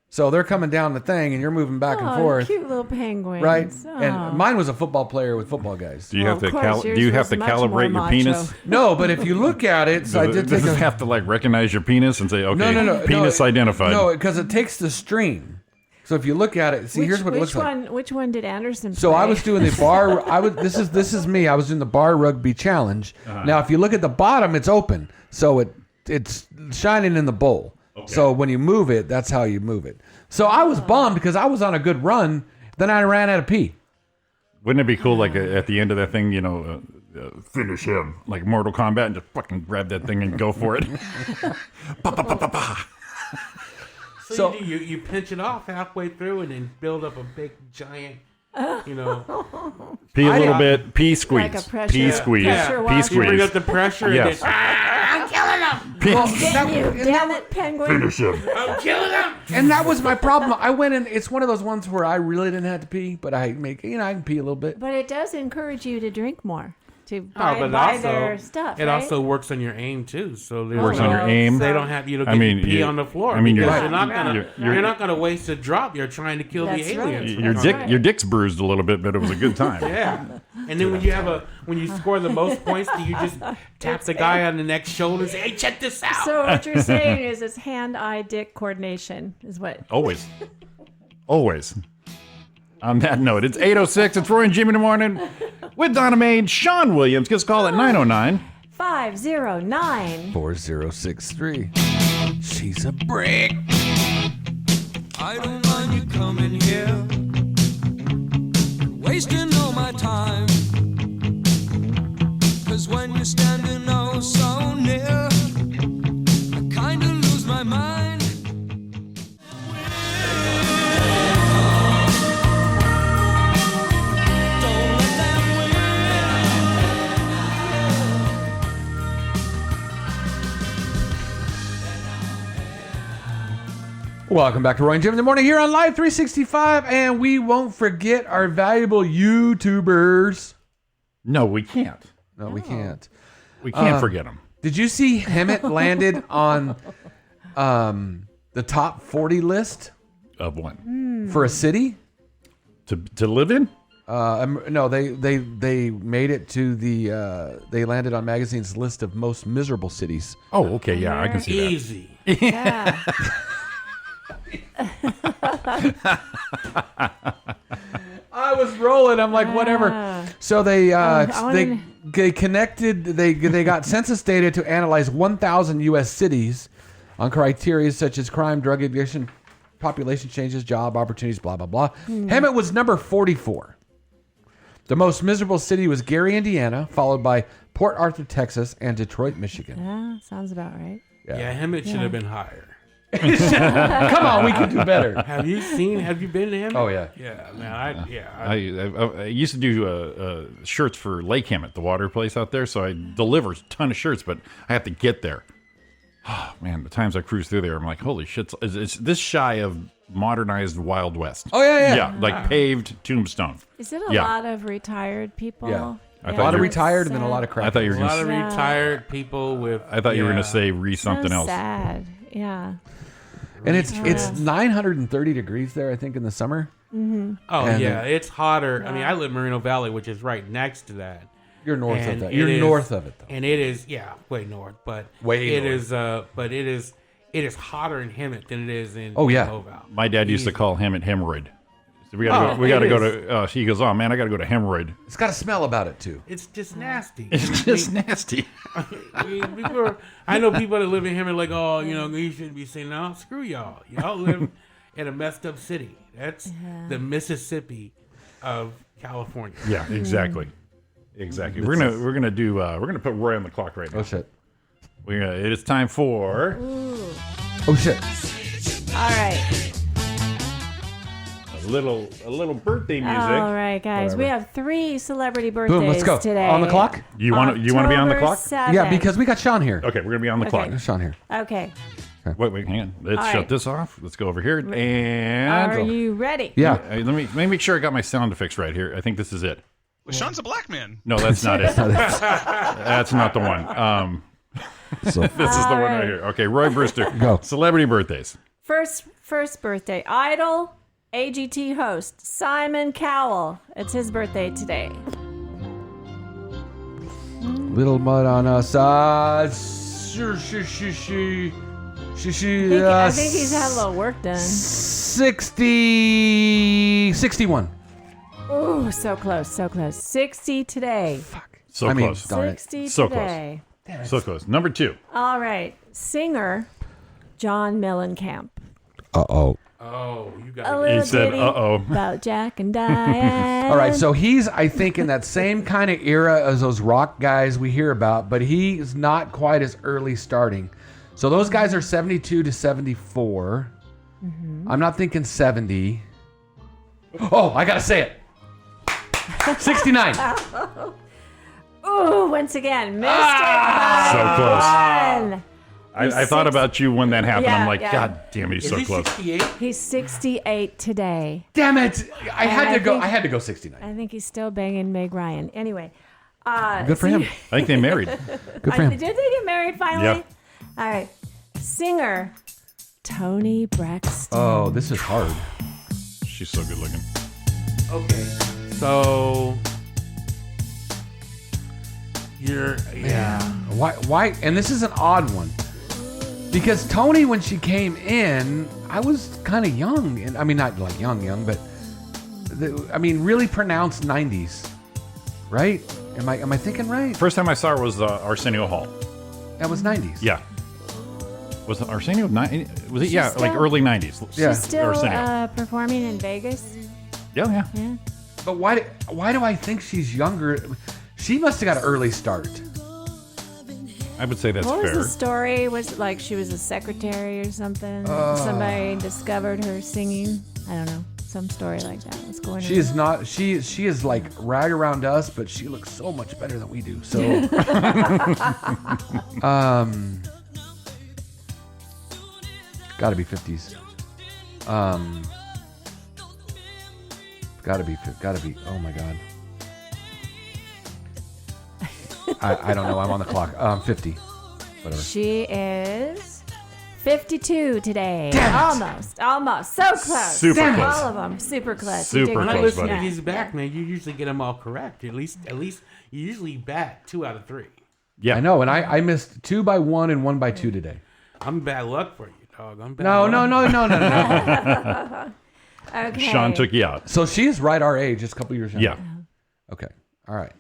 Speaker 7: So they're coming down the thing, and you're moving back and forth.
Speaker 10: Cute little penguins.
Speaker 7: Right,
Speaker 10: Oh.
Speaker 7: and mine was a football player with football guys.
Speaker 8: Do you have to
Speaker 10: of course, yours
Speaker 8: do you have
Speaker 10: was
Speaker 8: to
Speaker 10: much more
Speaker 8: calibrate your
Speaker 10: macho.
Speaker 8: penis?
Speaker 7: No, but if you look at it, so I did
Speaker 8: Does
Speaker 7: take
Speaker 8: it
Speaker 7: a
Speaker 8: have to like recognize your penis and say, okay,
Speaker 7: no,
Speaker 8: penis identified?
Speaker 7: No, because it takes the stream. So if you look at it, see, here's what it looks like.
Speaker 10: Which one did Anderson play?
Speaker 7: So I was doing the bar. This is me. I was doing the bar rugby challenge. Now, if you look at the bottom, it's open, so it's shining in the bowl. Okay. So when you move it, that's how you move it. So I was bummed because I was on a good run. Then I ran out of pee.
Speaker 8: Wouldn't it be cool, like at the end of that thing, finish him, like Mortal Kombat, and just fucking grab that thing and go for it? Pa, pa, pa, pa, pa.
Speaker 9: So you pinch it off halfway through and then build up a big giant,
Speaker 8: Pee a little bit, pee squeeze,
Speaker 10: Like a pressure-
Speaker 8: pee squeeze,
Speaker 10: pressure
Speaker 8: pee
Speaker 10: washer.
Speaker 9: You bring
Speaker 8: squeeze.
Speaker 9: up the pressure
Speaker 8: Yes.
Speaker 9: and then, I'm killing him!
Speaker 10: Damn it, penguin.
Speaker 8: Finish him.
Speaker 9: I'm killing him!
Speaker 7: And that was my problem. I went in. It's one of those ones where I really didn't have to pee, but I I can pee a little bit.
Speaker 10: But it does encourage you to drink more, to buy,
Speaker 9: but
Speaker 10: buy
Speaker 9: also,
Speaker 10: their stuff.
Speaker 9: it
Speaker 10: right?
Speaker 9: also works on your aim too. So there's
Speaker 8: Works on your aim.
Speaker 9: They don't have you to
Speaker 8: I
Speaker 9: get
Speaker 8: mean,
Speaker 9: pee
Speaker 8: you-
Speaker 9: on the floor.
Speaker 8: I mean,
Speaker 9: because
Speaker 8: you're-
Speaker 9: you're not gonna waste a drop. You're trying to kill
Speaker 10: That's
Speaker 9: the
Speaker 10: right.
Speaker 9: aliens.
Speaker 8: Your
Speaker 10: That's
Speaker 8: dick,
Speaker 10: right.
Speaker 8: your dick's bruised a little bit, but it was a good time.
Speaker 9: Yeah. And then when you score the most points, do you just tap the guy on the next shoulder and say, "Hey, check this out"?
Speaker 10: So what you're saying is it's hand-eye-dick coordination is what.
Speaker 8: Always. Always. On that note, it's 8:06. It's Roy and Jimmy in the morning with Donna Mae and Sean Williams. Give us a call at 909.
Speaker 10: 509.
Speaker 7: 4063. She's a brick.
Speaker 6: I don't mind you coming here, wasting all my time. my mind. Don't let them
Speaker 7: Welcome back to Roy and Jim in the morning here on Live 365, and we won't forget our valuable YouTubers.
Speaker 8: No, we can't.
Speaker 7: No, we can't.
Speaker 8: We can't forget them.
Speaker 7: Did you see Hemet landed on the top 40 list
Speaker 8: Of what?
Speaker 7: for a city?
Speaker 8: To live in?
Speaker 7: No, they made it to the. They landed on magazine's list of most miserable cities.
Speaker 8: Oh, okay, yeah, I can see that.
Speaker 9: Easy.
Speaker 10: Yeah.
Speaker 7: I was rolling. I'm like, whatever. So they connected. They got census data to analyze 1,000 U.S. cities on criteria such as crime, drug addiction, population changes, job opportunities, blah blah blah. Hemet was number 44. The most miserable city was Gary, Indiana, followed by Port Arthur, Texas, and Detroit, Michigan.
Speaker 10: Yeah, sounds about right.
Speaker 9: Yeah, Hemet should have been higher.
Speaker 7: Come on, we can do better.
Speaker 9: Have you been to Hemet?
Speaker 7: Oh yeah.
Speaker 9: Yeah, man.
Speaker 8: I used to do shirts for Lake Hemet, the water place out there. So I deliver a ton of shirts, but I have to get there. Oh man, the times I cruise through there, I'm like, holy shit! It's this shy of modernized Wild West.
Speaker 7: Oh yeah.
Speaker 8: Yeah, like paved tombstone.
Speaker 10: Is it a lot of retired people?
Speaker 7: Yeah.
Speaker 8: I
Speaker 7: A lot of
Speaker 8: you-
Speaker 7: retired and then a lot of crap.
Speaker 8: I thought you were
Speaker 9: A
Speaker 8: going
Speaker 9: lot of
Speaker 8: to.
Speaker 9: retired people with.
Speaker 8: I thought you were going to say something
Speaker 10: so
Speaker 8: else.
Speaker 10: Sad. Yeah.
Speaker 7: And it's 930 degrees there, I think, in the summer.
Speaker 10: Mm-hmm.
Speaker 9: Oh
Speaker 7: And
Speaker 9: yeah, it's hotter. I mean, I live in Moreno Valley, which is right next to that.
Speaker 7: You're north of
Speaker 9: And
Speaker 7: that.
Speaker 9: it
Speaker 7: You're
Speaker 9: is-
Speaker 7: north of it, though.
Speaker 9: And it is, way north. But
Speaker 7: Way
Speaker 9: it
Speaker 7: north.
Speaker 9: is, but it is hotter in Hemet than it is in
Speaker 7: Oh, yeah.
Speaker 9: Moreno.
Speaker 8: My dad used to call him at hemorrhoid. So we
Speaker 9: Oh,
Speaker 8: got to
Speaker 9: it
Speaker 8: go
Speaker 9: is.
Speaker 8: to. He goes, oh man, I got to go to hemorrhoid.
Speaker 7: It's got a smell about it too.
Speaker 9: It's just nasty.
Speaker 8: It's just nasty.
Speaker 9: I know people that live in Hemet like, oh, you shouldn't be saying, no, screw y'all. Y'all live in a messed up city. That's the Mississippi of California.
Speaker 8: Yeah, exactly. Exactly. We're gonna put Roy on the clock right now.
Speaker 7: Oh shit.
Speaker 8: It is time for
Speaker 7: Oh shit.
Speaker 10: All right.
Speaker 8: a little birthday music.
Speaker 10: All right, guys. We have 3 celebrity birthdays
Speaker 7: Boom, let's go.
Speaker 10: today.
Speaker 7: On the clock?
Speaker 8: You want to be on the clock?
Speaker 10: October 7th.
Speaker 7: Yeah, because we got Sean here.
Speaker 8: Okay, we're gonna be on the clock.
Speaker 7: There's Sean here.
Speaker 10: Okay.
Speaker 8: Wait, hang on. Let's
Speaker 10: All
Speaker 8: shut
Speaker 10: right.
Speaker 8: this off. Let's go over here and
Speaker 10: Are you ready?
Speaker 7: Yeah.
Speaker 8: let me make sure I got my sound effects right here. I think this is it.
Speaker 12: Well, Sean's a black man.
Speaker 8: No, that's not it. That's not the one.
Speaker 7: So,
Speaker 8: This is the one right here. Okay, Roy Brewster.
Speaker 7: Go.
Speaker 8: Celebrity birthdays.
Speaker 10: First birthday. Idol AGT host Simon Cowell. It's his birthday today.
Speaker 7: little mud on us.
Speaker 10: I think he's had a little work done.
Speaker 7: 61.
Speaker 10: Ooh, so close, so close. 60 today.
Speaker 8: So
Speaker 7: I mean,
Speaker 8: close.
Speaker 7: darn it.
Speaker 10: 60
Speaker 8: So
Speaker 10: today.
Speaker 8: So close. Number 2.
Speaker 10: All right. Singer John Mellencamp.
Speaker 7: Uh-oh.
Speaker 9: Oh, you
Speaker 10: A
Speaker 9: got
Speaker 10: little
Speaker 8: He said,
Speaker 10: ditty
Speaker 8: "Uh-oh."
Speaker 10: about Jack and Diane.
Speaker 7: All right, so he's, I think, in that same kind of era as those rock guys we hear about, but he's not quite as early starting. So those guys are 72 to 74. I'm not thinking 70. Oh, I got to say it. 69.
Speaker 10: Ooh, once again, missed
Speaker 8: So close.
Speaker 10: one.
Speaker 8: I thought about you when that happened.
Speaker 10: Yeah,
Speaker 8: I'm like,
Speaker 10: yeah.
Speaker 8: God damn it, he's
Speaker 9: Is
Speaker 8: so
Speaker 9: he
Speaker 8: close.
Speaker 9: 68?
Speaker 10: He's 68 today.
Speaker 7: Damn it. I had
Speaker 10: I
Speaker 7: to go.
Speaker 10: think-
Speaker 7: I had to go 69.
Speaker 10: I think he's still banging Meg Ryan. Anyway.
Speaker 7: Good for him.
Speaker 8: I think they married.
Speaker 7: Good for him.
Speaker 10: Did they get married finally?
Speaker 8: Yep.
Speaker 10: All right. Singer Tony Braxton.
Speaker 7: Oh, this is hard.
Speaker 8: She's so good looking.
Speaker 9: Okay. So yeah.
Speaker 7: Why? And this is an odd one. Because Tony, when she came in, I was kind of young. And I mean, not like young, but really pronounced 90s. Right? Am I thinking right?
Speaker 8: First time I saw her was Arsenio Hall.
Speaker 7: That was 90s.
Speaker 8: Yeah. Was it Arsenio? Was it?
Speaker 10: She's
Speaker 8: Yeah, like
Speaker 10: still-
Speaker 8: early 90s.
Speaker 7: Yeah.
Speaker 10: She's still
Speaker 8: Arsenio.
Speaker 10: performing in Vegas.
Speaker 8: Yeah.
Speaker 10: Yeah.
Speaker 7: But why do I think she's younger? She must have got an early start.
Speaker 8: I would say that's
Speaker 10: What was
Speaker 8: fair.
Speaker 10: the story? Was it like she was a secretary or something? Somebody discovered her singing? I don't know. Some story like that. What's going on?
Speaker 7: She is not. She is like right around us, but she looks so much better than we do. So, gotta be 50s. Gotta be. Oh my god. I don't know. I'm on the clock. 50. Whatever.
Speaker 10: She is 52 today. Almost. So close.
Speaker 8: Super close.
Speaker 10: All of them. Super close.
Speaker 8: Super
Speaker 10: You did
Speaker 9: When I
Speaker 10: great.
Speaker 8: close,
Speaker 9: listen to
Speaker 8: buddy.
Speaker 9: these back, man, you usually get them all correct. At least you usually bat 2 out of 3.
Speaker 8: Yeah.
Speaker 7: I know, and I missed 2 by 1 and 1 by 2 today.
Speaker 9: I'm bad luck for you, dog. I'm bad
Speaker 7: No.
Speaker 10: Okay.
Speaker 8: Sean took you out.
Speaker 7: So she is right our age, just a couple years younger.
Speaker 8: Yeah.
Speaker 7: Okay. All right.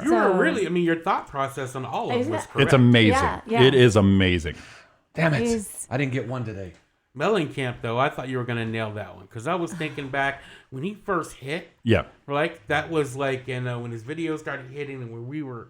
Speaker 9: You were really, I mean, your thought process on all of them
Speaker 10: Isn't
Speaker 9: was
Speaker 10: it-
Speaker 9: correct.
Speaker 8: It's amazing.
Speaker 10: Yeah.
Speaker 8: It is amazing.
Speaker 7: Damn it!
Speaker 10: He's-
Speaker 7: I didn't get one today.
Speaker 9: Mellencamp, though, I thought you were going to nail that one because I was thinking back when he first hit,
Speaker 8: Yeah.
Speaker 9: like that was like, when his videos started hitting and when we were,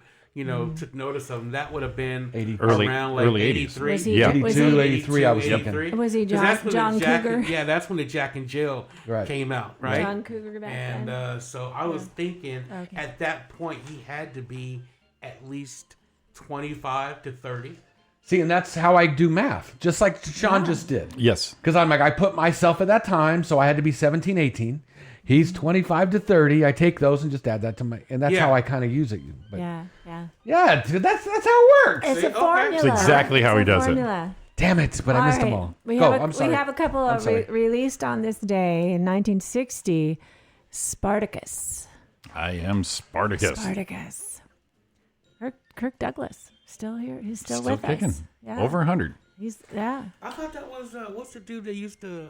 Speaker 9: took notice of him, that would have been
Speaker 8: Early-
Speaker 9: around like
Speaker 8: early 80s.
Speaker 9: 83.
Speaker 10: Was he-
Speaker 8: Yeah.
Speaker 10: was he-
Speaker 7: 82, 83, I was thinking.
Speaker 10: Was he
Speaker 9: 'Cause that's when the
Speaker 10: John
Speaker 9: Jack-
Speaker 10: Cougar?
Speaker 9: Yeah, that's when the Jack and Jill
Speaker 7: Right.
Speaker 9: came out, right?
Speaker 10: John Cougar back
Speaker 9: And
Speaker 10: then?
Speaker 9: so I was thinking
Speaker 10: Okay.
Speaker 9: at that point he had to be at least 25 to 30.
Speaker 7: See, and that's how I do math, just like Sean just did.
Speaker 8: Yes.
Speaker 7: Because I'm like, I put myself at that time, so I had to be 17, 18. He's 25 to 30. I take those and just add that to my, and that's
Speaker 9: Yeah.
Speaker 7: how I kind of use it. But
Speaker 10: Yeah.
Speaker 7: yeah, dude, that's how it works.
Speaker 10: It's
Speaker 9: See?
Speaker 10: a
Speaker 9: Okay.
Speaker 10: formula.
Speaker 8: It's exactly how he
Speaker 10: It's a
Speaker 8: does it.
Speaker 10: formula.
Speaker 7: Damn it! But I missed them all.
Speaker 10: We
Speaker 7: Go.
Speaker 10: have
Speaker 7: I'm sorry.
Speaker 10: We have a couple
Speaker 7: I'm
Speaker 10: of
Speaker 7: sorry.
Speaker 10: released on this day in 1960. Spartacus.
Speaker 8: I am Spartacus.
Speaker 10: Spartacus. Kirk Douglas still here. He's still with
Speaker 8: kicking.
Speaker 10: us. Yeah.
Speaker 8: Over 100.
Speaker 10: He's
Speaker 9: I thought that was, what's the dude that used to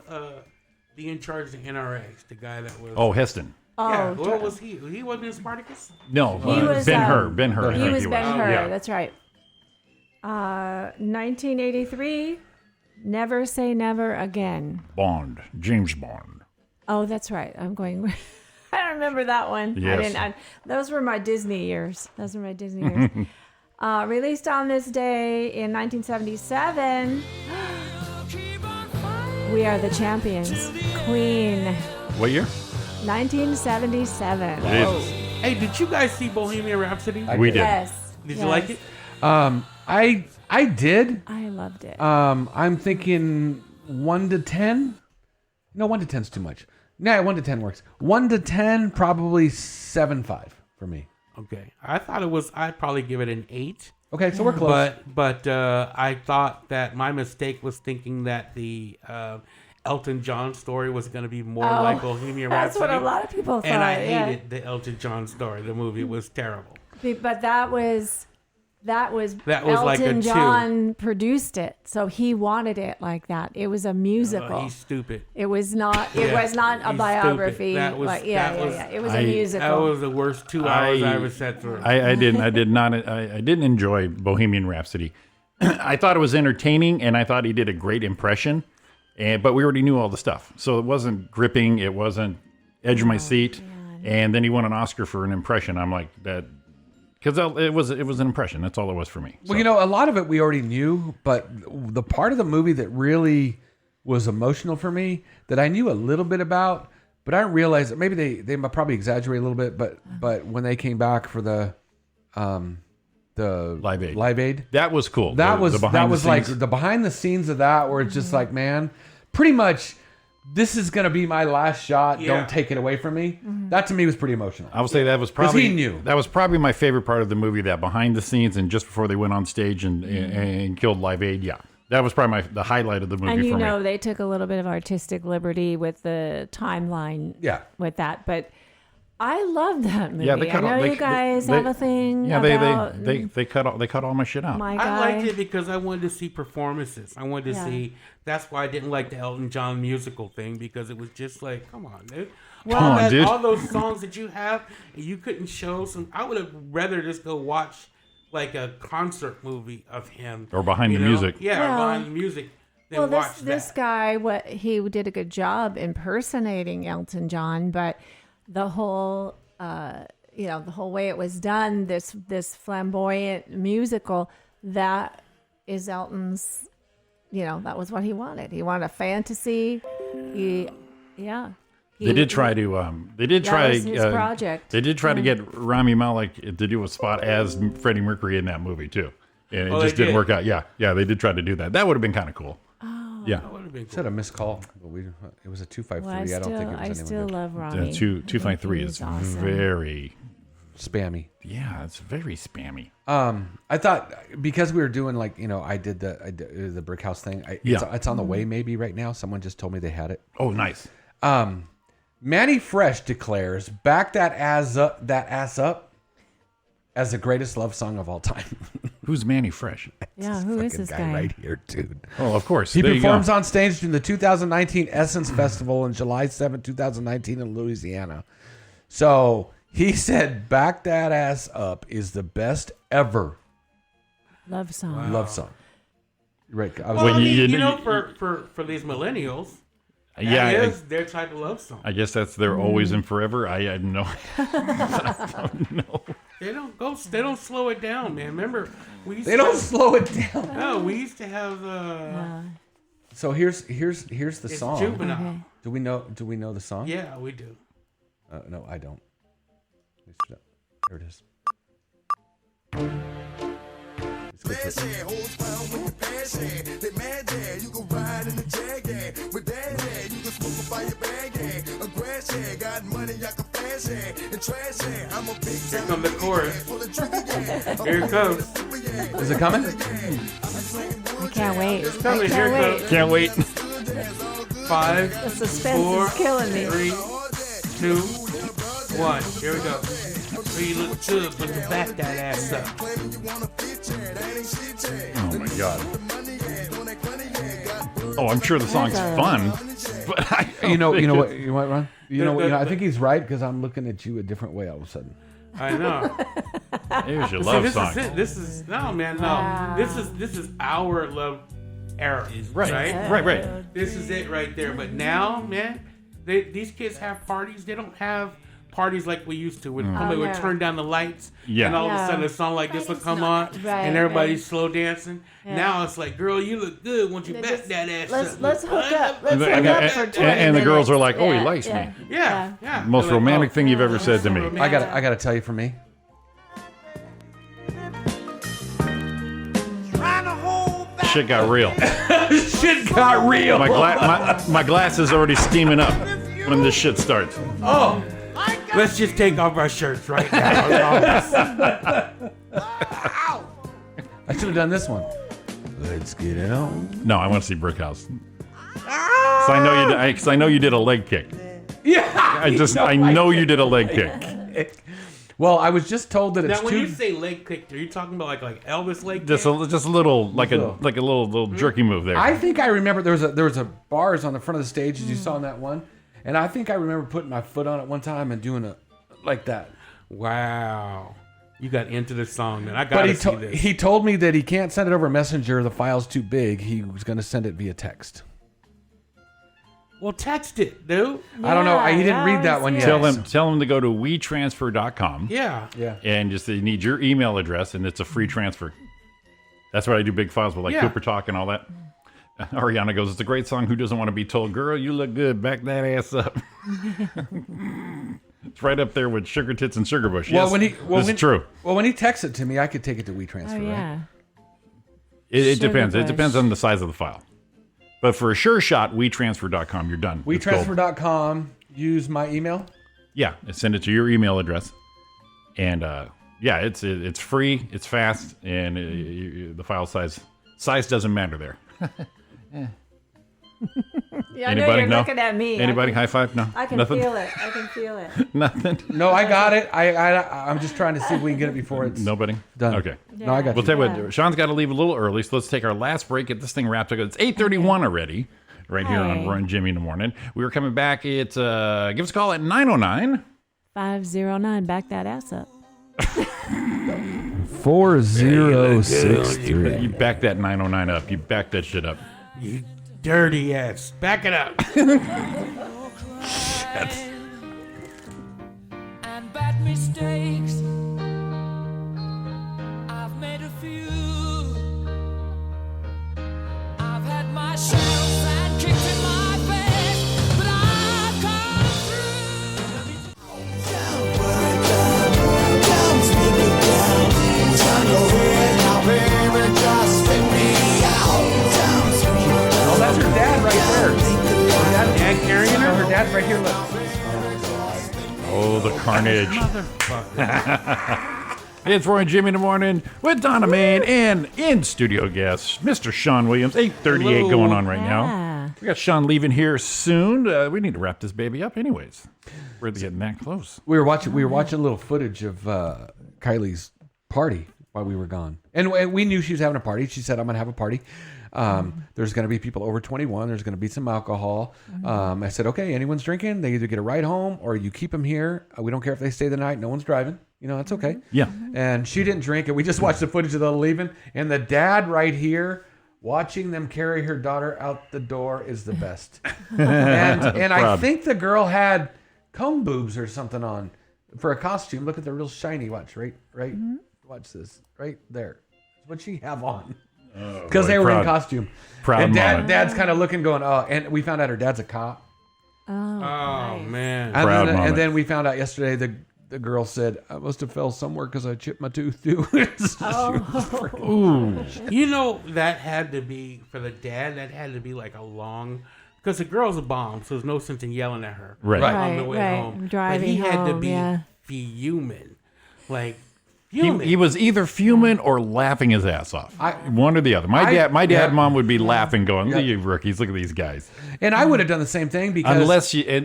Speaker 9: be in charge of the NRAs? The guy that was.
Speaker 8: Oh, Heston.
Speaker 9: Yeah,
Speaker 10: Oh,
Speaker 9: what was he? He wasn't in Spartacus?
Speaker 8: No,
Speaker 10: He was,
Speaker 8: Ben-Hur. Ben-Hur. I
Speaker 10: He
Speaker 8: think
Speaker 10: was Ben-Hur.
Speaker 8: Yeah.
Speaker 10: That's right. 1983. Never Say Never Again.
Speaker 8: Bond. James Bond.
Speaker 10: Oh, that's right. I'm going. I don't remember that one.
Speaker 8: Yes.
Speaker 10: Those were my Disney years. Released on this day in 1977. We Are the Champions. Queen.
Speaker 8: What year?
Speaker 10: 1977.
Speaker 8: Jesus.
Speaker 9: Hey, did you guys see Bohemian Rhapsody?
Speaker 8: We did.
Speaker 10: Yes.
Speaker 9: Did you like it?
Speaker 7: I did.
Speaker 10: I loved it.
Speaker 7: I'm thinking 1 to 10. No, 1 to 10 is too much. Nah, 1 to 10 works. 1 to 10, probably 7.5 for me.
Speaker 9: Okay. I thought it was, I'd probably give it an 8.
Speaker 7: Okay, so we're close.
Speaker 9: But I thought that my mistake was thinking that the Elton John story was going to be more like Bohemian
Speaker 10: that's
Speaker 9: Rhapsody.
Speaker 10: what a lot of people thought.
Speaker 9: And I
Speaker 10: yeah.
Speaker 9: hated the Elton John story. The movie was terrible.
Speaker 10: But that was Elton
Speaker 9: like a 2.
Speaker 10: John produced it, so he wanted it like that. It was a musical.
Speaker 9: He's stupid.
Speaker 10: It was not. It was not a
Speaker 9: He's
Speaker 10: biography.
Speaker 9: stupid. That was-
Speaker 10: It was a
Speaker 8: I-
Speaker 10: musical.
Speaker 9: That was the worst 2 hours I ever sat through.
Speaker 8: I didn't enjoy Bohemian Rhapsody. I thought it was entertaining, and I thought he did a great impression. But we already knew all the stuff, so it wasn't gripping. It wasn't edge of my seat. And then he won an Oscar for an impression. I'm like that because it was an impression. That's all it was for me.
Speaker 7: Well, a lot of it we already knew, but the part of the movie that really was emotional for me that I knew a little bit about, but I didn't realize that maybe they might probably exaggerate a little bit. But when they came back for the Live Aid,
Speaker 8: that was cool.
Speaker 7: That was like
Speaker 8: scenes.
Speaker 7: the behind the scenes of that, where it's just like, man, pretty much. This is gonna be my last shot.
Speaker 9: Yeah.
Speaker 7: Don't take it away from me. That to me was pretty emotional.
Speaker 8: I would say that was probably
Speaker 7: he knew.
Speaker 8: That was probably my favorite part of the movie. That behind the scenes and just before they went on stage and killed Live Aid. Yeah, that was probably the highlight of the movie.
Speaker 10: and
Speaker 8: for me.
Speaker 10: they took a little bit of artistic liberty with the timeline.
Speaker 7: Yeah.
Speaker 10: With that, but I love that movie.
Speaker 8: Yeah, they cut
Speaker 10: I know
Speaker 8: all-
Speaker 10: you guys have a thing.
Speaker 8: Yeah,
Speaker 10: about
Speaker 8: they cut all my shit out.
Speaker 10: my
Speaker 9: I
Speaker 10: guy.
Speaker 9: liked it because I wanted to see performances. I wanted to see. That's why I didn't like the Elton John musical thing because it was just like, come on, dude.
Speaker 8: Dude.
Speaker 9: All those songs that you have, and you couldn't show some. I would have rather just go watch like a concert movie of him
Speaker 8: Or behind
Speaker 9: you
Speaker 8: the
Speaker 9: know?
Speaker 8: music.
Speaker 9: Yeah,
Speaker 10: Well-
Speaker 9: or behind the music. Then
Speaker 10: Well,
Speaker 9: watch
Speaker 10: this
Speaker 9: that.
Speaker 10: guy, he did a good job impersonating Elton John, but the whole, the whole way it was done, this flamboyant musical, that is Elton's. That was what he wanted. He wanted a fantasy. They did try
Speaker 8: to. They did try.
Speaker 10: That was his project.
Speaker 8: They did try to get Rami Malek to do a spot as Freddie Mercury in that movie too, and it just didn't work out. Yeah, they did try to do that. That would have been kind of cool.
Speaker 10: Oh,
Speaker 8: yeah.
Speaker 9: That would have been cool.
Speaker 7: Said a missed call, but it was a 253.
Speaker 10: Well,
Speaker 7: I don't think it was anyone
Speaker 10: I still
Speaker 7: good.
Speaker 10: love Rami.
Speaker 8: 253 is
Speaker 10: awesome.
Speaker 8: very
Speaker 7: spammy.
Speaker 8: Yeah, it's very spammy.
Speaker 7: I thought because we were doing I did the brick house thing. It's on the way maybe right now. Someone just told me they had it.
Speaker 8: Oh, nice.
Speaker 7: Manny Fresh declares "Back That Ass Up" as the greatest love song of all time.
Speaker 8: Who's Manny Fresh?
Speaker 10: Yeah, who is this guy?
Speaker 7: Right here, dude.
Speaker 8: Oh, of course.
Speaker 7: He performs on stage during the 2019 Essence Festival on July 7, 2019 in Louisiana. So he said "Back That Ass Up" is the best ever
Speaker 10: love song.
Speaker 9: Wow.
Speaker 7: Love song. Right.
Speaker 9: For these millennials, that is their type of love song.
Speaker 8: I guess that's their always and forever. I had no. I don't know.
Speaker 9: They don't slow it down, man. Remember,
Speaker 7: they don't slow it down.
Speaker 9: No, we used to have.
Speaker 7: So here's the song.
Speaker 9: Juvenile.
Speaker 10: Okay.
Speaker 7: Do we know the song?
Speaker 9: Yeah, we do.
Speaker 7: No, I don't. There it is.
Speaker 9: Here comes the chorus. Here it comes.
Speaker 7: Is it coming?
Speaker 10: I can't wait.
Speaker 9: It's coming.
Speaker 10: I
Speaker 9: Here
Speaker 10: can't
Speaker 9: it
Speaker 10: wait.
Speaker 9: goes.
Speaker 8: Can't wait.
Speaker 9: 5,
Speaker 10: The suspense
Speaker 9: 4,
Speaker 10: is killing me.
Speaker 9: 3, 2, 1. Here we go. You look good, but you back that ass up.
Speaker 8: Oh my god. Oh, I'm sure the song's fun, but I
Speaker 7: you know what, Ron? You know, I think he's right because I'm looking at you a different way all of a sudden.
Speaker 9: I know.
Speaker 8: Here's your love song.
Speaker 9: This is no, man, no.
Speaker 10: Wow.
Speaker 9: This is our love era.
Speaker 8: Right.
Speaker 9: This is it right there. But now, man, these kids have parties. They don't have parties like we used to. When somebody would turn down the lights, and all of a sudden a song like this would come on, and everybody's slow dancing. Yeah. Now it's like, girl, you look good. Won't you back that ass up?
Speaker 10: Let's hook up. Let's hook up for 20
Speaker 8: and the girls are like, oh, he
Speaker 10: minutes.
Speaker 8: likes me.
Speaker 9: Yeah.
Speaker 8: Most romantic thing you've ever said to me.
Speaker 7: I gotta tell you, for me,
Speaker 8: shit got real.
Speaker 7: shit got real.
Speaker 8: My glass is already steaming up when this shit starts.
Speaker 9: Oh, let's just take off our shirts right now.
Speaker 7: I should have done this one. Let's get it on.
Speaker 8: No, I want to see Brick House. Because I know you did a leg kick.
Speaker 7: Yeah.
Speaker 8: I know you did a leg kick.
Speaker 7: Well, I was just told that it's
Speaker 9: now, when
Speaker 7: too.
Speaker 9: you say leg kick, are you talking about like Elvis leg kick?
Speaker 8: Just a little, like a little jerky move there.
Speaker 7: I think I remember there was a bars on the front of the stage as you saw in that one, and I think I remember putting my foot on it one time and doing it like that.
Speaker 9: Wow. You got into the song, man. I gotta see this.
Speaker 7: He told me that he can't send it over Messenger. The file's too big. He was going to send it via text.
Speaker 9: Well, text it, dude.
Speaker 7: I don't know. He didn't read that one yet.
Speaker 8: Tell him to go to WeTransfer.com.
Speaker 9: Yeah.
Speaker 8: And just they need your email address, and it's a free transfer. That's what I do big files with, like Cooper Talk and all that. Ariana goes, it's a great song. Who doesn't want to be told, girl, you look good. Back that ass up. It's right up there with Sugar Tits and Sugar Bush. Yes, this is true.
Speaker 7: Well, when he texts it to me, I could take it to WeTransfer, right?
Speaker 8: It depends. It depends on the size of the file. But for a sure shot, WeTransfer.com, you're done.
Speaker 7: WeTransfer.com, use my email?
Speaker 8: Yeah, send it to your email address. And it's free, it's fast, and the file size doesn't matter there.
Speaker 10: Yeah, I know you're looking at me.
Speaker 8: Anybody? High five? No.
Speaker 10: I can feel it.
Speaker 8: Nothing.
Speaker 7: No, I got it. I'm just trying to see if we can get it before it's
Speaker 8: Nobody?
Speaker 7: done.
Speaker 8: Okay.
Speaker 7: No, I got
Speaker 8: We'll tell you what, Sean's got to leave a little early, so let's take our last break, get this thing wrapped up. It's 8:31 already, right here on Run Jimmy in the Morning. We were coming back. It's give us a call at 909.
Speaker 10: 509. Back that ass up.
Speaker 7: 4063.
Speaker 8: You back that 909 up. You back that shit up.
Speaker 9: You dirty ass. Back it up.
Speaker 6: Shit. And bad mistakes. I've made a few.
Speaker 9: dad carrying her?
Speaker 7: Her dad's right here. Look.
Speaker 8: Oh, the carnage.
Speaker 9: Motherfucker.
Speaker 8: It's Roy and Jimmy in the morning with Donna Main and in-studio guest, Mr. Sean Williams. 8:38
Speaker 9: Hello.
Speaker 8: going on right
Speaker 10: Yeah.
Speaker 8: now. We got Sean leaving here soon. We need to wrap this baby up anyways. We're getting that close.
Speaker 7: We were watching a little footage of Kylie's party while we were gone, and we knew she was having a party. She said, "I'm going to have a party. There's going to be people over 21. There's going to be some alcohol." I said, "Okay, anyone's drinking, they either get a ride home or you keep them here. We don't care if they stay the night. No one's driving. You know, that's okay."
Speaker 8: Yeah.
Speaker 7: And she didn't drink, and we just watched the footage of them leaving. And the dad right here, watching them carry her daughter out the door, is the best. and I think the girl had comb boobs or something on for a costume. Look at the real shiny. Watch, right. Watch this, right there. What'd she have on? Because they were in costume.
Speaker 8: Proud
Speaker 7: and
Speaker 8: moment.
Speaker 7: dad's kind of looking, going, "Oh," and we found out her dad's a cop.
Speaker 10: Oh,
Speaker 9: Oh,
Speaker 10: nice.
Speaker 9: man.
Speaker 8: Proud moment.
Speaker 7: And then we found out yesterday the girl said, "I must have fell somewhere because I chipped my tooth too."
Speaker 8: Ooh.
Speaker 9: You know, that had to be, for the dad, that had to be like a long, because the girl's a bomb, so there's no sense in yelling at her
Speaker 8: Right.
Speaker 9: on the
Speaker 10: Right,
Speaker 9: way
Speaker 10: right.
Speaker 9: home.
Speaker 10: Driving
Speaker 9: but he had to
Speaker 10: home,
Speaker 9: be
Speaker 10: yeah.
Speaker 9: fuming. Like,
Speaker 8: He
Speaker 9: fuming.
Speaker 8: was either fuming or laughing his ass off. One or the other. My dad and mom would be laughing, going, "Look at you rookies! Look at these guys."
Speaker 7: And I would have done the same thing because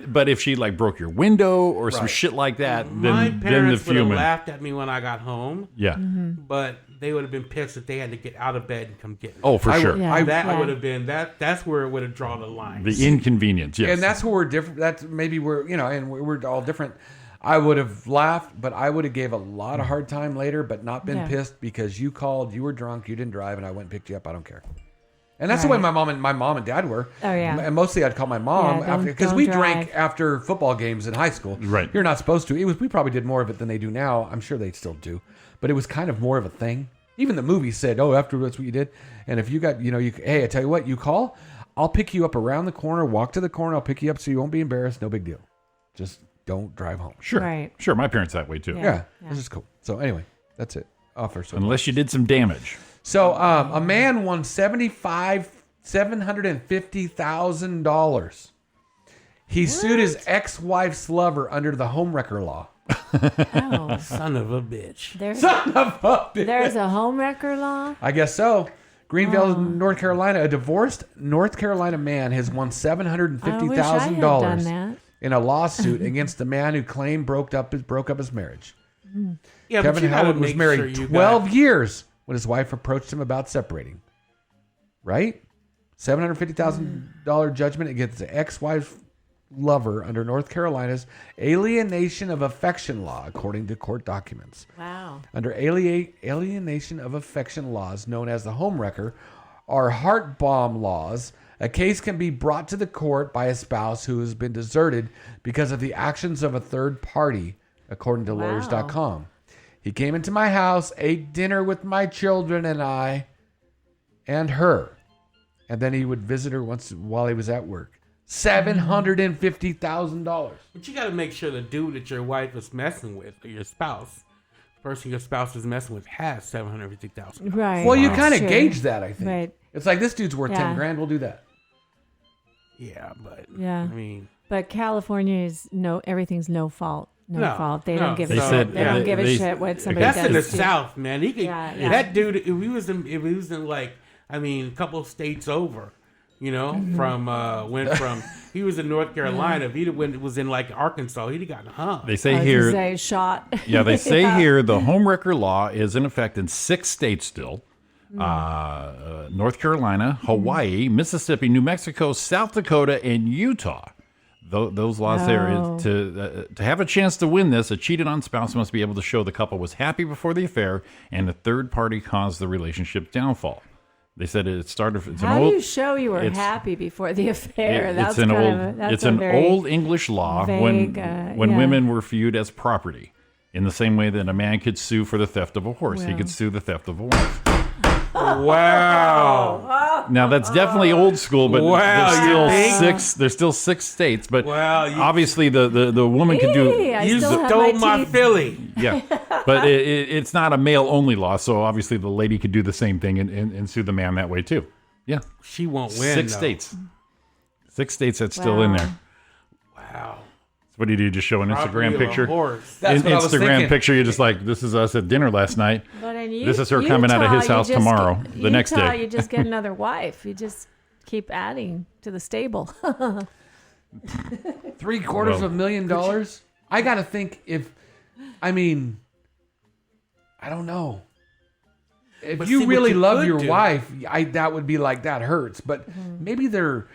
Speaker 8: But if she like broke your window or some shit like that,
Speaker 9: My
Speaker 8: then the
Speaker 9: parents would have
Speaker 8: fuming.
Speaker 9: laughed at me when I got home,
Speaker 8: Yeah.
Speaker 9: but they would have been pissed that they had to get out of bed and come get me.
Speaker 8: Oh, for sure.
Speaker 10: Yeah.
Speaker 9: That would have been, that's where it would have drawn the line.
Speaker 8: The inconvenience. Yes.
Speaker 7: and that's where we're different. That's maybe we're and we're all different. I would have laughed, but I would have gave a lot of hard time later, but not been
Speaker 10: Yeah.
Speaker 7: pissed because you called, you were drunk, you didn't drive, and I went and picked you up. I don't care. And that's the way my mom and dad were.
Speaker 10: Oh, yeah.
Speaker 7: And mostly I'd call my mom
Speaker 10: Yeah,
Speaker 7: because
Speaker 10: don't
Speaker 7: we
Speaker 10: drive.
Speaker 7: drank after football games in high school.
Speaker 8: Right.
Speaker 7: You're not supposed to. We probably did more of it than they do now. I'm sure they still do, but it was kind of more of a thing. Even the movie said, "Oh, after that's what you did." And if you got, hey, I tell you what, you call, I'll pick you up around the corner, walk to the corner, I'll pick you up so you won't be embarrassed. No big deal. Just don't drive home.
Speaker 8: Sure.
Speaker 10: Right.
Speaker 8: Sure. My parents that way too.
Speaker 7: Yeah, this is cool. So anyway, that's it. Offer so.
Speaker 8: Unless you did some damage.
Speaker 7: So a man won $750,000. He sued his ex-wife's lover under the homewrecker law.
Speaker 10: Oh,
Speaker 9: Son of a bitch.
Speaker 10: there's a homewrecker law.
Speaker 7: I guess so. Greenville, North Carolina, a divorced North Carolina man has won $750,000
Speaker 10: that.
Speaker 7: in a lawsuit against the man who claimed broke up his marriage.
Speaker 9: Yeah,
Speaker 7: Kevin
Speaker 9: but you gotta
Speaker 7: Howard was
Speaker 9: make
Speaker 7: married
Speaker 9: sure you
Speaker 7: 12 years when his wife approached him about separating. Right? $750,000 judgment against the ex-wife's lover under North Carolina's alienation of affection law, according to court documents.
Speaker 10: Wow.
Speaker 7: Under alienation of affection laws, known as the homewrecker, or heart bomb laws, a case can be brought to the court by a spouse who has been deserted because of the actions of a third party, according to lawyers.com. He came into my house, ate dinner with my children and I, and her. And then he would visit her once while he was at work. $750,000.
Speaker 9: But you got to make sure the dude that your wife is messing with, or your spouse, the person your spouse is messing with, has $750,000.
Speaker 10: Right.
Speaker 7: Well, you
Speaker 10: That's
Speaker 7: kind of
Speaker 10: true.
Speaker 7: gauge that, I think.
Speaker 10: Right.
Speaker 7: It's like, this dude's worth
Speaker 10: Yeah.
Speaker 7: 10 grand. We'll do that.
Speaker 9: Yeah, but
Speaker 10: Yeah.
Speaker 9: I mean,
Speaker 10: But California is everything's no fault. No fault. They
Speaker 9: no.
Speaker 10: don't give a
Speaker 8: They
Speaker 10: shit.
Speaker 8: said-
Speaker 10: They don't
Speaker 8: they-
Speaker 10: give a
Speaker 8: they-
Speaker 10: shit what somebody
Speaker 9: that's
Speaker 10: does.
Speaker 9: in the
Speaker 10: to-
Speaker 9: South, man. He could,
Speaker 10: Yeah, yeah.
Speaker 9: that dude. If he was in like, I mean, a couple of states over, from he was in North Carolina. If he was in like Arkansas, he'd have gotten hung.
Speaker 8: They say
Speaker 10: I was
Speaker 8: here.
Speaker 10: gonna say shot.
Speaker 8: Yeah, they say
Speaker 10: Yeah.
Speaker 8: here the homewrecker law is in effect in 6 states still. North Carolina, Hawaii, Mississippi, New Mexico, South Dakota, and Utah. Those laws there is to have a chance to win this, a cheated-on spouse must be able to show the couple was happy before the affair and the third party caused the relationship downfall. They said it started. It's
Speaker 10: How
Speaker 8: an
Speaker 10: do
Speaker 8: old.
Speaker 10: you show you were
Speaker 8: it's-
Speaker 10: happy before the affair?
Speaker 8: It's an old. It's an old English law when
Speaker 10: yeah.
Speaker 8: women were viewed as property, in the same way that a man could sue for the theft of a horse. He
Speaker 10: Wow.
Speaker 8: could sue the theft of a wife.
Speaker 9: Wow.
Speaker 8: Now that's definitely old school, but
Speaker 9: Wow,
Speaker 8: there's
Speaker 9: you
Speaker 8: still
Speaker 9: think?
Speaker 8: six. There's still 6 states, but
Speaker 9: Wow, you-
Speaker 8: obviously the woman could do.
Speaker 10: Hey, I
Speaker 9: You
Speaker 10: still have
Speaker 9: stole
Speaker 10: my
Speaker 9: my
Speaker 10: teeth.
Speaker 9: Philly.
Speaker 8: Yeah, but it's not a male only law, so obviously the lady could do the same thing and sue the man that way too. Yeah,
Speaker 9: She won't win.
Speaker 8: 6
Speaker 9: though.
Speaker 8: states. 6 states that's still in there.
Speaker 9: Wow.
Speaker 8: So what do? Just show an
Speaker 9: Probably
Speaker 8: Instagram
Speaker 9: a
Speaker 8: picture?
Speaker 9: horse.
Speaker 7: That's what I was
Speaker 8: Instagram
Speaker 7: thinking.
Speaker 8: picture, you're just like, this is us at dinner last night.
Speaker 10: But in
Speaker 8: This is her coming out of his
Speaker 10: Utah,
Speaker 8: house
Speaker 10: you just
Speaker 8: tomorrow,
Speaker 10: get-
Speaker 8: the next
Speaker 10: Utah,
Speaker 8: day.
Speaker 10: You just get another wife. You just keep adding to the stable.
Speaker 7: $750,000. I got to think I don't know. If
Speaker 9: But
Speaker 7: you
Speaker 9: see, what
Speaker 7: really
Speaker 9: you
Speaker 7: love
Speaker 9: could
Speaker 7: your
Speaker 9: do-
Speaker 7: wife, that would be like, that hurts. But maybe their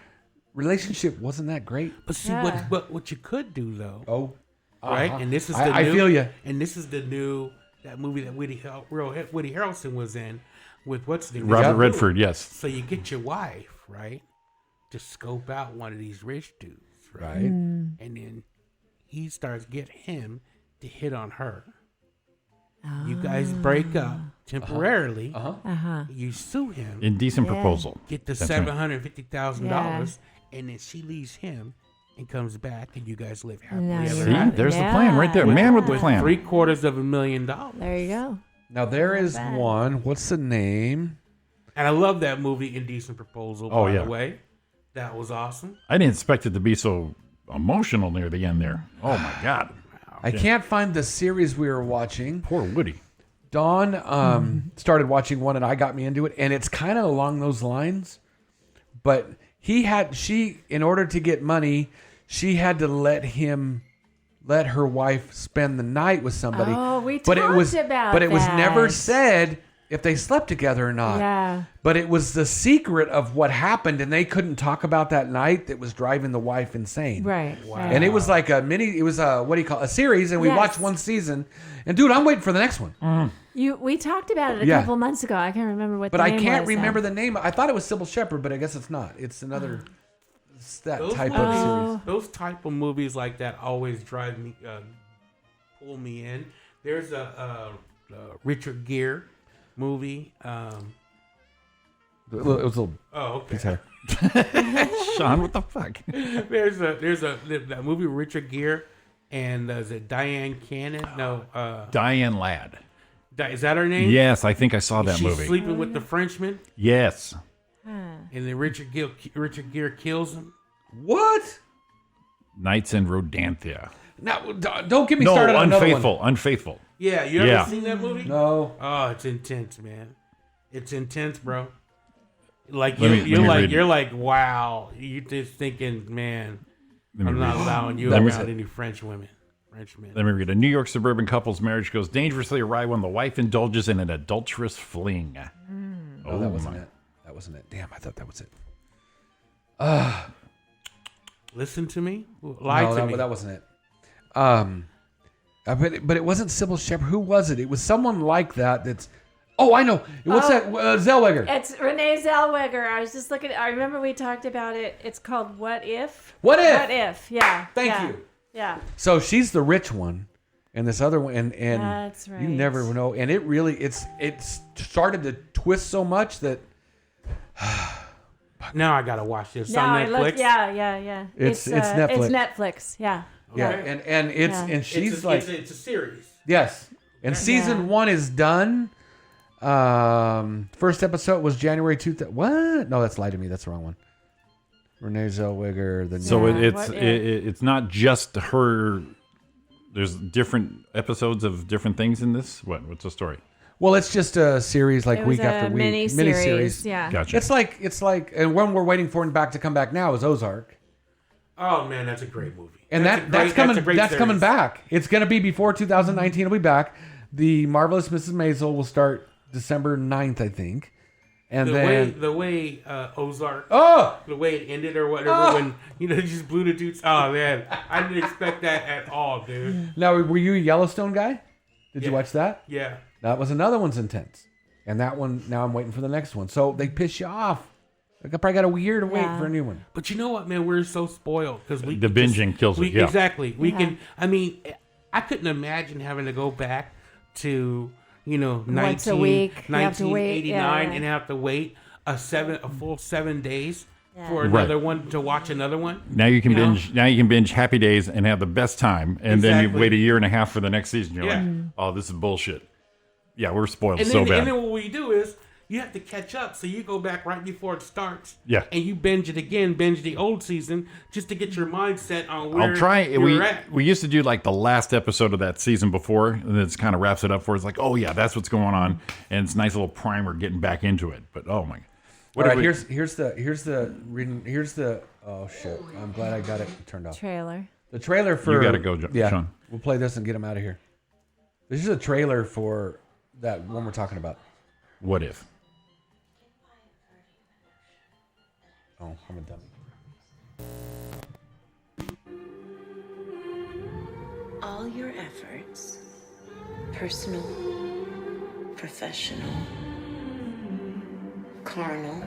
Speaker 7: relationship wasn't that great.
Speaker 9: But see,
Speaker 10: Yeah.
Speaker 9: what you could do though,
Speaker 7: Oh,
Speaker 9: right? And this is the
Speaker 7: I
Speaker 9: new,
Speaker 7: feel you.
Speaker 9: And this is the new that movie that Woody Harrelson was in with what's the name?
Speaker 8: Robert
Speaker 9: Deja Vu.
Speaker 8: Redford, yes.
Speaker 9: So you get your wife right to scope out one of these rich dudes, right?
Speaker 7: Right.
Speaker 9: And then he starts get him to hit on her. You guys break up temporarily. You sue him.
Speaker 8: Indecent proposal.
Speaker 9: Get the
Speaker 8: That's right.
Speaker 9: $750,000, and then she leaves him and comes back, and you guys live happily
Speaker 10: Now
Speaker 9: ever
Speaker 10: you're
Speaker 8: See,
Speaker 9: after.
Speaker 8: there's the plan right there. Man with the
Speaker 9: With
Speaker 8: plan.
Speaker 9: $750,000.
Speaker 10: There you go.
Speaker 7: Now, there is
Speaker 10: bad.
Speaker 7: one. What's the name?
Speaker 9: And I love that movie, Indecent Proposal,
Speaker 8: Oh,
Speaker 9: by
Speaker 8: yeah.
Speaker 9: the way. That was awesome.
Speaker 8: I didn't expect it to be so emotional near the end there. Oh, my God.
Speaker 7: I can't find the series we were watching.
Speaker 8: Poor Woody.
Speaker 7: Dawn started watching one and I got me into it, and it's kind of along those lines. But she, in order to get money, she had to let her wife spend the night with somebody.
Speaker 10: Oh, we
Speaker 7: but it was,
Speaker 10: talked about
Speaker 7: But it was never
Speaker 10: that.
Speaker 7: said if they slept together or not.
Speaker 10: Yeah.
Speaker 7: But it was the secret of what happened, and they couldn't talk about that night that was driving the wife insane.
Speaker 10: Right. right.
Speaker 7: And it was like a series, and we
Speaker 10: Yes.
Speaker 7: watched one season. And dude, I'm waiting for the next one.
Speaker 10: We talked about it a
Speaker 7: Yeah.
Speaker 10: couple months ago. I can't remember what
Speaker 7: But
Speaker 10: the
Speaker 7: I
Speaker 10: name
Speaker 7: can't
Speaker 10: was,
Speaker 7: remember the name. I thought it was Sybil Shepherd, but I guess it's not. It's another that
Speaker 9: Those
Speaker 7: type
Speaker 9: movies,
Speaker 7: of series.
Speaker 9: Those type of movies like that always drive me, pull me in. There's a Richard Gere movie.
Speaker 7: It was a little
Speaker 9: Oh, okay.
Speaker 7: piece of hair.
Speaker 8: Sean, what the fuck?
Speaker 9: there's that movie with Richard Gere and is it Diane Cannon? No,
Speaker 8: Diane Ladd.
Speaker 9: Is that her name?
Speaker 8: Yes, I think I saw that
Speaker 9: She's
Speaker 8: movie.
Speaker 9: sleeping with the Frenchman,
Speaker 8: Yes.
Speaker 9: and then Richard Gere kills him.
Speaker 7: What?
Speaker 8: Knights in Rodanthia.
Speaker 7: Now, don't get me
Speaker 8: No,
Speaker 7: started on another
Speaker 8: Unfaithful.
Speaker 7: one.
Speaker 8: Unfaithful.
Speaker 9: Yeah, you ever
Speaker 8: Yeah.
Speaker 9: seen that movie?
Speaker 7: No.
Speaker 9: Oh, it's intense, man. It's intense, bro. Like
Speaker 8: Let me read it.
Speaker 9: you're like, wow. You're just thinking, man, I'm not allowing you
Speaker 8: That was
Speaker 9: around
Speaker 8: it.
Speaker 9: any French women. Frenchmen.
Speaker 8: Let me read. A New York suburban couple's marriage goes dangerously awry when the wife indulges in an adulterous fling.
Speaker 7: Oh, that wasn't it. That wasn't it. Damn, I thought that was it.
Speaker 9: Listen to me. Lie to me.
Speaker 7: That wasn't it. But it wasn't Sybil Shepherd. Who was it? It was someone like that. That's. Oh, I know. What's that? Zellweger.
Speaker 10: It's Renee Zellweger. I was just looking. I remember we talked about it. It's called What If.
Speaker 7: What If?
Speaker 10: What If? Yeah.
Speaker 7: Thank
Speaker 10: yeah,
Speaker 7: you.
Speaker 10: Yeah.
Speaker 7: So she's the rich one, and this other one, and
Speaker 10: That's right.
Speaker 7: you never know. And it really, it's started to twist so much that
Speaker 9: Now I gotta watch this
Speaker 10: Now
Speaker 9: on
Speaker 10: I
Speaker 9: Netflix.
Speaker 10: look. Yeah.
Speaker 7: It's
Speaker 10: Netflix.
Speaker 7: Netflix.
Speaker 10: It's Netflix. Yeah.
Speaker 7: yeah,
Speaker 9: Okay.
Speaker 7: and it's
Speaker 10: Yeah.
Speaker 7: and she's
Speaker 9: it's
Speaker 7: like
Speaker 9: it's a series.
Speaker 7: yes, and season 1 is done. First episode was January 2000. What? No, that's lied to me. That's the wrong one. Renee Zellweger. The
Speaker 8: So
Speaker 10: Yeah,
Speaker 8: it's
Speaker 10: what if?
Speaker 8: it's not just her. There's different episodes of different things in this. What's the story?
Speaker 7: well, it's just a series like
Speaker 10: It was
Speaker 7: week after
Speaker 10: a
Speaker 7: week,
Speaker 10: mini-series. Yeah.
Speaker 8: Gotcha.
Speaker 7: It's like, and when we're waiting for him to come back now is Ozark.
Speaker 9: Oh man, that's a great movie.
Speaker 7: And
Speaker 9: that's
Speaker 7: that's coming.
Speaker 9: a great
Speaker 7: That's
Speaker 9: series.
Speaker 7: coming back. It's going to be before 2019. It'll be back. The Marvelous Mrs. Maisel will start December 9th, I think. And
Speaker 9: The way Ozark,
Speaker 7: oh,
Speaker 9: the way it ended or whatever, when you just blew the dudes. Oh man, I didn't expect that at all, dude.
Speaker 7: now were you a Yellowstone guy? Did you
Speaker 9: Yeah.
Speaker 7: watch that?
Speaker 9: Yeah.
Speaker 7: That was another one's intense. And that one, now I'm waiting for the next one. So they piss you off. Like I probably got a year to wait
Speaker 10: Yeah.
Speaker 7: for a new one.
Speaker 9: But you know what, man? We're so spoiled because we
Speaker 8: The
Speaker 9: can
Speaker 8: binging kills it, yeah.
Speaker 9: Exactly. We can. I mean, I couldn't imagine having to go back to
Speaker 10: Once a week. You have to wait,
Speaker 9: 1989
Speaker 10: yeah.
Speaker 9: and have to wait a full 7 days
Speaker 10: Yeah.
Speaker 9: for
Speaker 8: Right.
Speaker 9: another one to watch another one.
Speaker 8: Now you can
Speaker 9: You know?
Speaker 8: binge. Now you can binge Happy Days and have the best time, and then you
Speaker 9: Exactly.
Speaker 8: wait a year and a half for the next season. You're
Speaker 9: Yeah.
Speaker 8: like, oh, this is bullshit. Yeah, we're spoiled
Speaker 9: And
Speaker 8: so
Speaker 9: then,
Speaker 8: bad.
Speaker 9: and then what we do is, you have to catch up. So you go back right before it starts.
Speaker 8: Yeah.
Speaker 9: And you binge it again, binge the old season, just to get your mindset on where
Speaker 8: I'll try.
Speaker 9: you're at.
Speaker 8: We used to do like the last episode of that season before, and it kind of wraps it up for us. Like, oh yeah, that's what's going on, and it's a nice little primer getting back into it. But oh my,
Speaker 7: all right, here's the oh shit, I'm glad I got it turned off.
Speaker 10: Trailer.
Speaker 7: The trailer for
Speaker 8: You gotta go, Sean.
Speaker 7: We'll play this and get him out of here. This is a trailer for that one we're talking about.
Speaker 8: What if?
Speaker 7: Oh, I'm a dummy.
Speaker 12: All your efforts, personal, professional, carnal,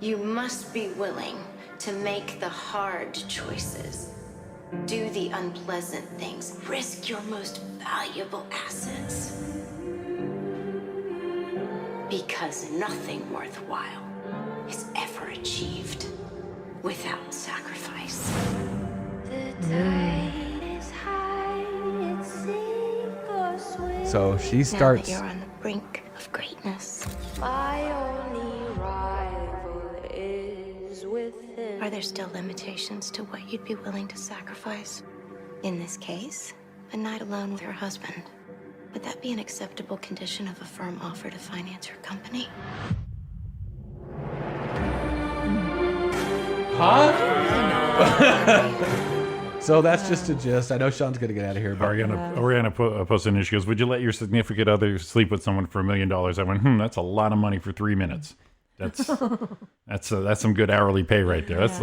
Speaker 12: you must be willing to make the hard choices, do the unpleasant things, risk your most valuable assets. Because nothing worthwhile is ever achieved without sacrifice.
Speaker 7: So she
Speaker 12: Now
Speaker 7: starts.
Speaker 12: that you're on the brink of greatness.
Speaker 4: My only rival is within.
Speaker 12: Are there still limitations to what you'd be willing to sacrifice? In this case, a night alone with her husband. Would that be an acceptable condition of a firm offer to finance her company?
Speaker 7: Huh? So that's just a gist. I know Sean's gonna get out of here. But
Speaker 8: Ariana posted an issue. She goes, "Would you let your significant other sleep with someone for $1 million?" I went, that's a lot of money for 3 minutes. That's some good hourly pay right there. That's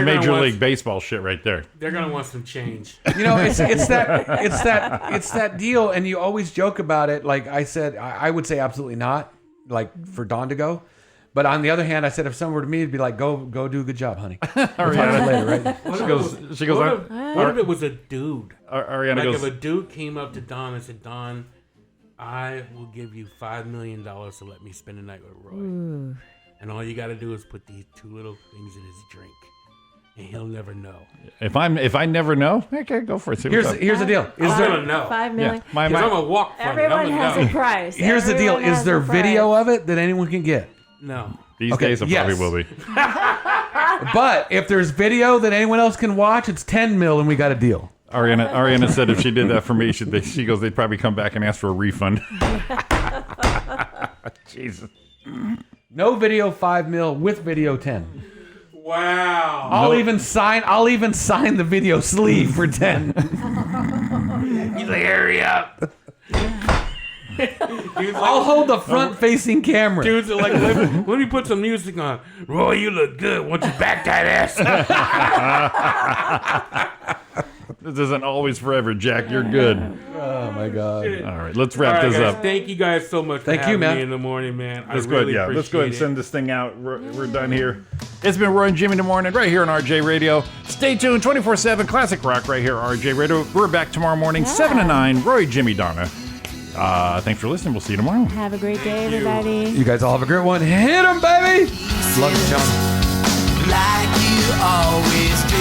Speaker 8: Major League Baseball shit right there.
Speaker 9: They're gonna want some change.
Speaker 7: You know, it's that deal, and you always joke about it. Like I said, I would say absolutely not. Like for Dawn to go. But on the other hand, I said if someone were to me, it'd be like, go do a good job, honey. We'll talk later, right?
Speaker 8: She goes.
Speaker 9: What if it was a dude?
Speaker 8: Ariana
Speaker 9: like
Speaker 8: goes.
Speaker 9: If a dude came up to Don and said, "Don, I will give you $5 million to let me spend the night with Roy, and all you got to do is put these 2 little things in his drink, and he'll never know."
Speaker 8: If I never know, okay, go for it.
Speaker 7: Here's the deal.
Speaker 9: Is there a no?
Speaker 10: $5 million.
Speaker 8: Yeah,
Speaker 9: I'm gonna walk from it.
Speaker 10: Everyone has a price.
Speaker 7: Here's the deal.
Speaker 10: Everyone
Speaker 7: Is
Speaker 10: has
Speaker 7: there
Speaker 10: a price.
Speaker 7: video of it that anyone can get?
Speaker 9: No.
Speaker 8: These days it probably will be.
Speaker 7: But if there's video that anyone else can watch, it's 10 mil and we got a deal.
Speaker 8: Ariana said if she did that for me, she goes, they'd probably come back and ask for a refund. Jesus.
Speaker 7: No video 5 mil, with video 10.
Speaker 9: Wow.
Speaker 7: I'll even sign the video sleeve for 10. He's like, hurry up. I'll hold the front-facing camera.
Speaker 9: Dudes are like, let me put some music on. Roy, you look good. Won't you back that ass?
Speaker 8: This isn't always forever, Jack. You're good.
Speaker 7: Oh my God!
Speaker 8: All right, let's wrap this
Speaker 9: guys,
Speaker 8: up.
Speaker 9: Thank you guys so much for having me in the morning, man.
Speaker 8: Let's
Speaker 9: I
Speaker 8: go
Speaker 9: really
Speaker 8: ahead. Yeah, let's go ahead and
Speaker 9: appreciate
Speaker 8: send this thing out. We're done here. It's been Roy and Jimmy in the morning, right here on RJ Radio. Stay tuned, 24/7 classic rock, right here, RJ Radio. We're back tomorrow morning, 7 to 9. Roy, Jimmy, Donna. Thanks for listening. We'll see you tomorrow.
Speaker 10: Have a great day, everybody.
Speaker 7: You guys all have a great one. Hit 'em, baby. Love you, John.
Speaker 6: Like you always do.